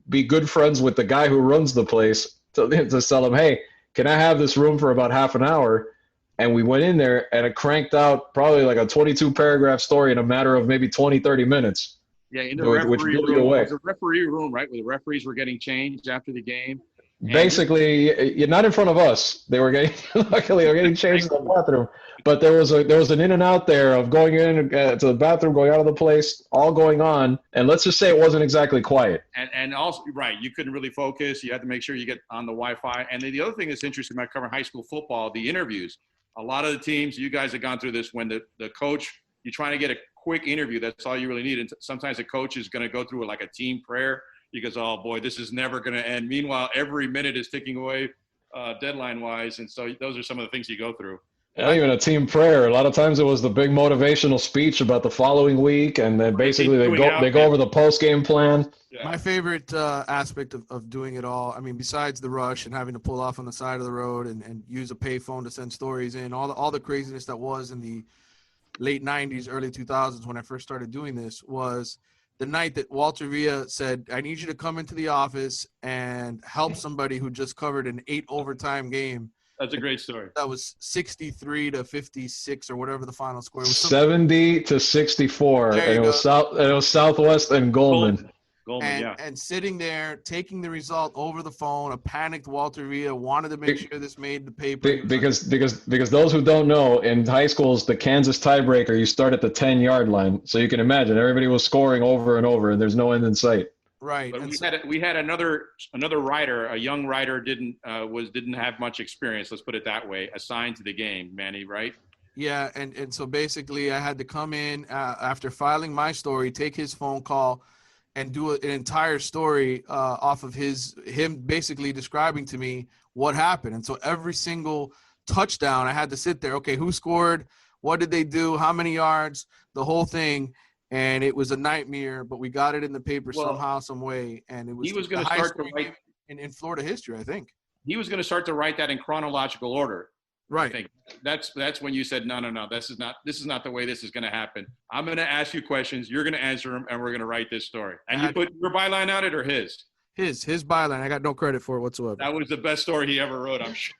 be good friends with the guy who runs the place to tell him, hey, can I have this room for about half an hour? And we went in there, and it cranked out probably like a 22-paragraph story in a matter of maybe 20, 30 minutes. Yeah, in the referee room. It was a referee room, right, where the referees were getting changed after the game. Basically, you're not in front of us. They were getting luckily they were getting changed in the bathroom, but there was an in and out there of going in to the bathroom, going out of the place, all going on. And let's just say it wasn't exactly quiet. And also, right, you couldn't really focus. You had to make sure you get on the Wi-Fi. And then the other thing that's interesting about covering high school football, the interviews. A lot of the teams, you guys have gone through this, when the coach, you're trying to get a quick interview. That's all you really need. And sometimes the coach is going to go through like a team prayer. Because, oh, boy, this is never going to end. Meanwhile, every minute is ticking away deadline-wise. And so those are some of the things you go through. Not even a team prayer. A lot of times it was the big motivational speech about the following week. And then basically they go over the post-game plan. Yeah. My favorite aspect of doing it all, I mean, besides the rush and having to pull off on the side of the road and use a payphone to send stories in, all the craziness that was in the late 90s, early 2000s when I first started doing this, was – the night that Walter Villa said, I need you to come into the office and help somebody who just covered an 8 overtime game. That's a great story. That was 63-56 or whatever the final score was. 70-64. And it was Southwest and Goldman. And sitting there, taking the result over the phone, a panicked Walter Villa wanted to make sure this made the paper. Because those who don't know, in high schools, the Kansas tiebreaker, you start at the 10-yard line. So you can imagine everybody was scoring over and over, and there's no end in sight. Right. But we had another writer, a young writer, didn't have much experience. Let's put it that way. Assigned to the game, Manny, right? Yeah, and so basically, I had to come in after filing my story, take his phone call, and do an entire story off of him basically describing to me what happened. And so every single touchdown, I had to sit there. Okay, who scored? What did they do? How many yards? The whole thing. And it was a nightmare, but we got it in the paper somehow, some way. And it was he was going to start to write in Florida history, I think. He was going to start to write that in chronological order. Right. I think that's when you said, no, this is not the way this is going to happen. I'm going to ask you questions. You're going to answer them, and we're going to write this story. And you put your byline on it or his? His byline. I got no credit for it whatsoever. That was the best story he ever wrote, I'm sure.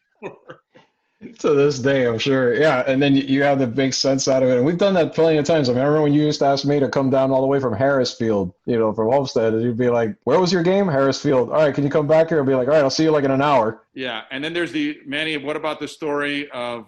To this day, I'm sure. Yeah, and then you have to make sense out of it. And we've done that plenty of times. I mean, I remember when you used to ask me to come down all the way from Harrisfield, from Homestead, and you'd be like, "Where was your game?" Harrisfield. All right, can you come back here? I'd be like, "All right, I'll see you like in an hour." Yeah, and then there's Manny, what about the story of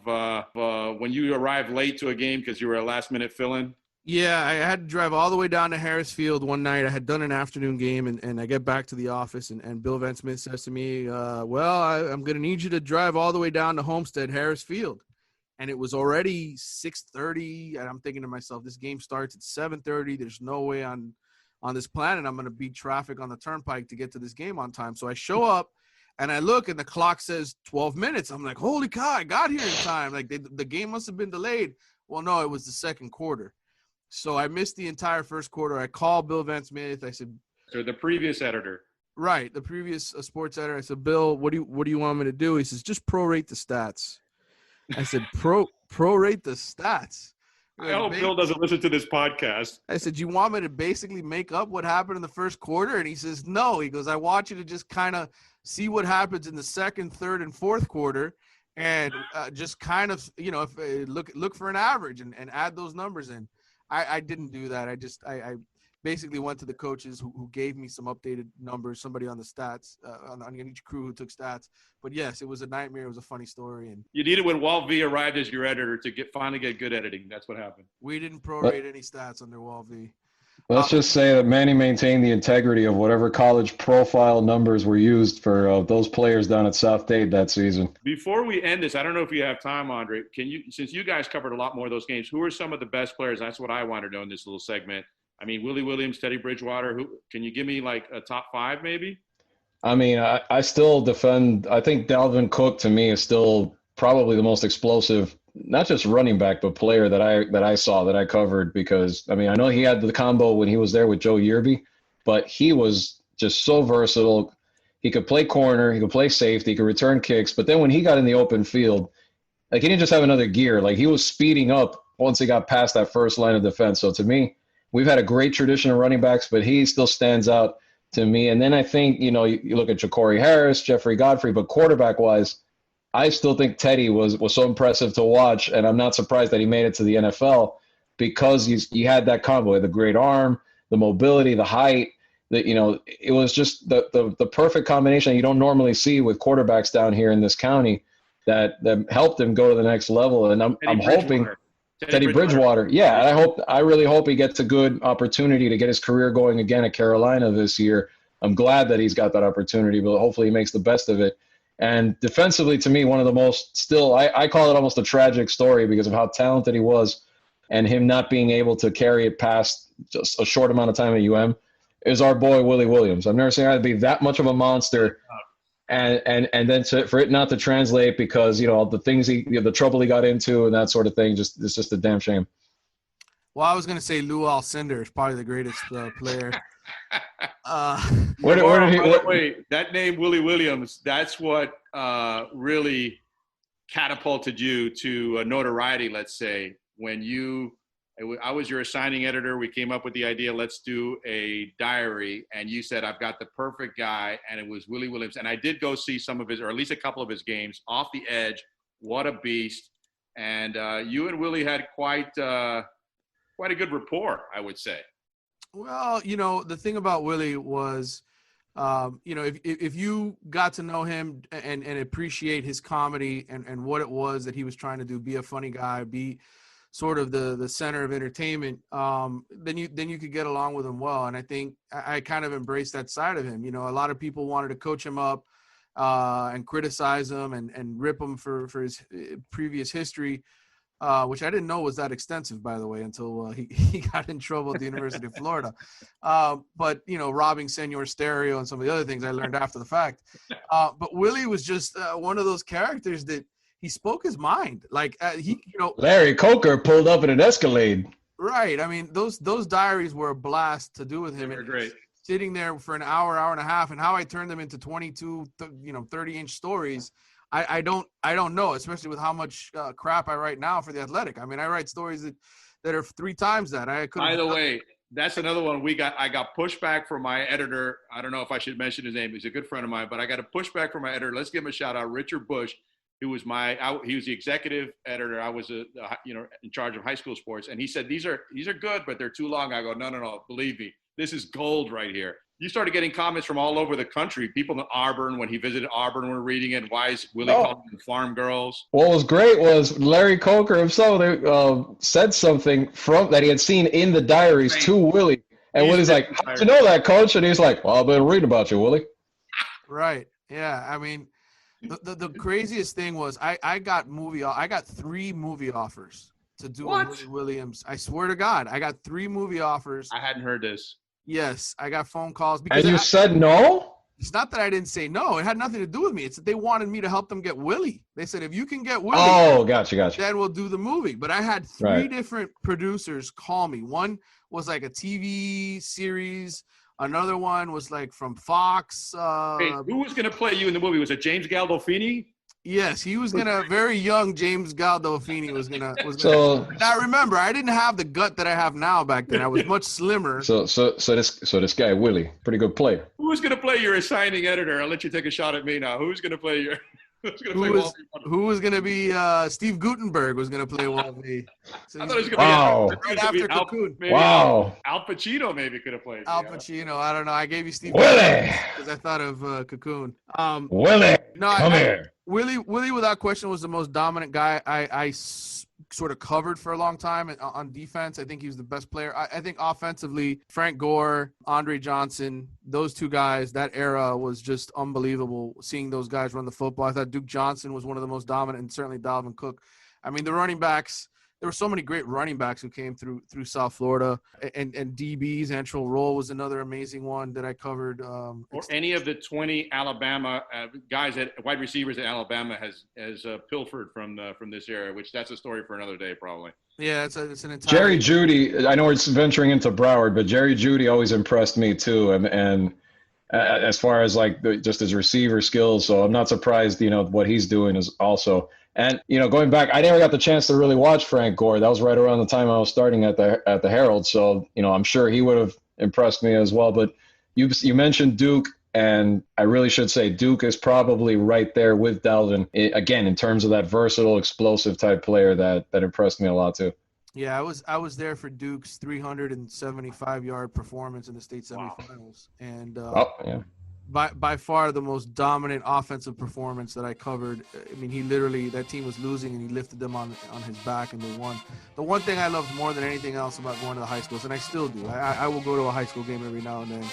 when you arrived late to a game because you were a last-minute fill-in? Yeah, I had to drive all the way down to Harrisfield one night. I had done an afternoon game, and I get back to the office, and Bill Van Smith says to me, I'm going to need you to drive all the way down to Homestead, Harrisfield. And it was already 6:30, and I'm thinking to myself, this game starts at 7:30. There's no way on this planet I'm going to beat traffic on the turnpike to get to this game on time. So I show up, and I look, and the clock says 12 minutes. I'm like, holy cow, I got here in time. Like, the game must have been delayed. Well, no, it was the second quarter. So I missed the entire first quarter. I called Bill Van Smith. I said, "So the previous editor." Right, the previous sports editor. I said, "Bill, what do you want me to do?" He says, "Just prorate the stats." I said, prorate the stats. I hope Bill doesn't listen to this podcast. I said, "You want me to basically make up what happened in the first quarter?" And he says, "No." He goes, "I want you to just kind of see what happens in the second, third, and fourth quarter, and just kind of, look for an average and add those numbers in." I didn't do that. I basically went to the coaches who gave me some updated numbers, somebody on the stats, on each crew who took stats. But yes, it was a nightmare. It was a funny story. And you needed when Walt V arrived as your editor to finally get good editing. That's what happened. We didn't prorate any stats under Walt V. Let's just say that Manny maintained the integrity of whatever college profile numbers were used for those players down at South Dade that season. Before we end this, I don't know if you have time, Andre. Since you guys covered a lot more of those games, who are some of the best players? That's what I want to know in this little segment. I mean, Willie Williams, Teddy Bridgewater. Can you give me like a top five, maybe? I mean, I still defend. I think Dalvin Cook to me is still probably the most explosive, not just running back, but player that I saw, that I covered, because I mean, I know he had the combo when he was there with Joe Yearby, but he was just so versatile. He could play corner, he could play safety, he could return kicks, but then when he got in the open field, like, he didn't just have another gear. Like, he was speeding up once he got past that first line of defense. So to me, we've had a great tradition of running backs, but he still stands out to me. And then I think, you look at Ja'Cory Harris, Jeffrey Godfrey, but quarterback-wise, I still think Teddy was so impressive to watch, and I'm not surprised that he made it to the NFL because he had that combo, the great arm, the mobility, the height. It was just the perfect combination you don't normally see with quarterbacks down here in this county that helped him go to the next level. And I'm hoping Teddy Bridgewater. Yeah, and I really hope he gets a good opportunity to get his career going again at Carolina this year. I'm glad that he's got that opportunity, but hopefully he makes the best of it. And defensively, to me, one of the most still, I call it almost a tragic story because of how talented he was and him not being able to carry it past just a short amount of time at UM is our boy, Willie Williams. I've never seen him be that much of a monster. And then for it not to translate because, the things the trouble he got into and that sort of thing, it's just a damn shame. Well, I was going to say Lou Alcindor is probably the greatest player. Wait, that name Willie Williams, that's what really catapulted you to notoriety, let's say. When I was your assigning editor, we came up with the idea, let's do a diary, and you said, I've got the perfect guy, and it was Willie Williams. And I did go see some of his, or at least a couple of his games, off the edge. What a beast. And you and Willie had quite a good rapport, I would say. Well, the thing about Willie was, if you got to know him and appreciate his comedy and what it was that he was trying to do, be a funny guy, be sort of the center of entertainment, then you could get along with him well. And I think I kind of embraced that side of him. A lot of people wanted to coach him up and criticize him and rip him for his previous history. Which I didn't know was that extensive, by the way, until he got in trouble at the University of Florida. But, robbing Senor Stereo and some of the other things I learned after the fact. But Willie was just one of those characters that he spoke his mind. Like, Larry Coker pulled up in an Escalade. Right. I mean, those diaries were a blast to do with him. They were great. Sitting there for an hour and a half, and how I turned them into 22, 30-inch stories. I don't know, especially with how much crap I write now for The Athletic. I mean, I write stories that are 3 times that. By the way, that's another one I got pushback from my editor. I don't know if I should mention his name. He's a good friend of mine, but I got a pushback from my editor. Let's give him a shout out, Richard Bush, who was he was the executive editor. I was in charge of high school sports. And he said, these are good, but they're too long. I go, no, believe me, this is gold right here. You started getting comments from all over the country. People in Auburn, when he visited Auburn, were reading it. Why is Willie calling them farm girls? What was great was Larry Coker himself said something that he had seen in the diaries to Willie. And Willie's like, how'd you know that, Coach? And he's like, well, I've been reading about you, Willie. Right. Yeah. I mean, the craziest thing was I got 3 movie offers to do Willie Williams. I swear to God, I got 3 movie offers. I hadn't heard this. Yes, I got phone calls. Because and you said no? It's not that I didn't say no. It had nothing to do with me. It's that they wanted me to help them get Willie. They said, if you can get Willie, gotcha. then we'll do the movie. But I had 3 different producers call me. One was like a TV series. Another one was like from Fox. Wait, who was going to play you in the movie? Was it James Gandolfini? Yes, he was gonna. Very young James Gandolfini was gonna. Now remember, I didn't have the gut that I have now back then. I was much slimmer. So this guy Willie, pretty good player. Who's gonna play your assigning editor? I'll let you take a shot at me now. Who's gonna play your? Who was gonna be? Steve Gutenberg was gonna play Wolverine. So I thought it was gonna be right after Cocoon. Al Pacino maybe could have played. Al Pacino. I don't know. I gave you Steve Willie because I thought of Cocoon. Willie, come here. Willie, without question, was the most dominant guy I sort of covered for a long time on defense. I think he was the best player. I think offensively, Frank Gore, Andre Johnson, those 2 guys, that era was just unbelievable seeing those guys run the football. I thought Duke Johnson was one of the most dominant, and certainly Dalvin Cook. I mean, the running backs, there were so many great running backs who came through South Florida, and DBs. Antrell Roll was another amazing one that I covered. Or any of the 20 Alabama guys wide receivers that Alabama has pilfered from this era, which that's a story for another day probably. Yeah, it's an entire. Jerry Jeudy. I know it's venturing into Broward, but Jerry Jeudy always impressed me too, and as far as like just his receiver skills. So I'm not surprised, what he's doing is also. And, going back, I never got the chance to really watch Frank Gore. That was right around the time I was starting at the Herald. So, I'm sure he would have impressed me as well. But you mentioned Duke, and I really should say Duke is probably right there with Dalvin, again, in terms of that versatile, explosive type player that impressed me a lot too. Yeah, I was there for Duke's 375-yard performance in the state semifinals. And by far the most dominant offensive performance that I covered. I mean, he literally, that team was losing and he lifted them on his back and they won. The one thing I loved more than anything else about going to the high schools, and I still do, I will go to a high school game every now and then,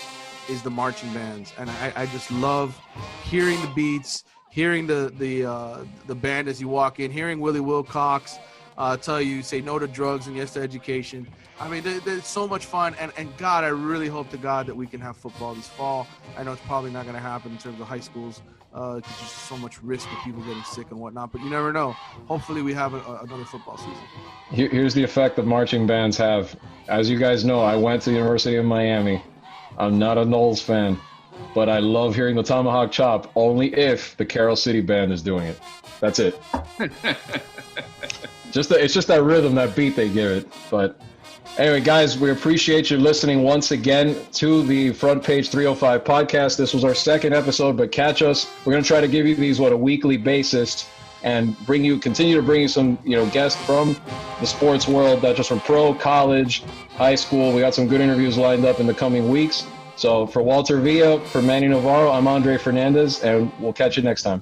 is the marching bands. And I just love hearing the beats, hearing the band as you walk in, hearing Willie Wilcox tell you, say no to drugs and yes to education. I mean, there's so much fun, and God, I really hope to God that we can have football this fall. I know it's probably not going to happen in terms of high schools because there's so much risk of people getting sick and whatnot, but you never know. Hopefully we have another football season. Here's the effect that marching bands have. As you guys know, I went to the University of Miami. I'm not a Knowles fan, but I love hearing the Tomahawk Chop only if the Carroll City Band is doing it. That's it. It's just that rhythm, that beat they give it, but... Anyway, guys, we appreciate you listening once again to the Front Page 305 podcast. This was our 2nd episode, but catch us. We're going to try to give you these on a weekly basis and continue to bring you some, guests from the sports world, not just from pro, college, high school. We got some good interviews lined up in the coming weeks. So for Walter Villa, for Manny Navarro, I'm Andre Fernandez, and we'll catch you next time.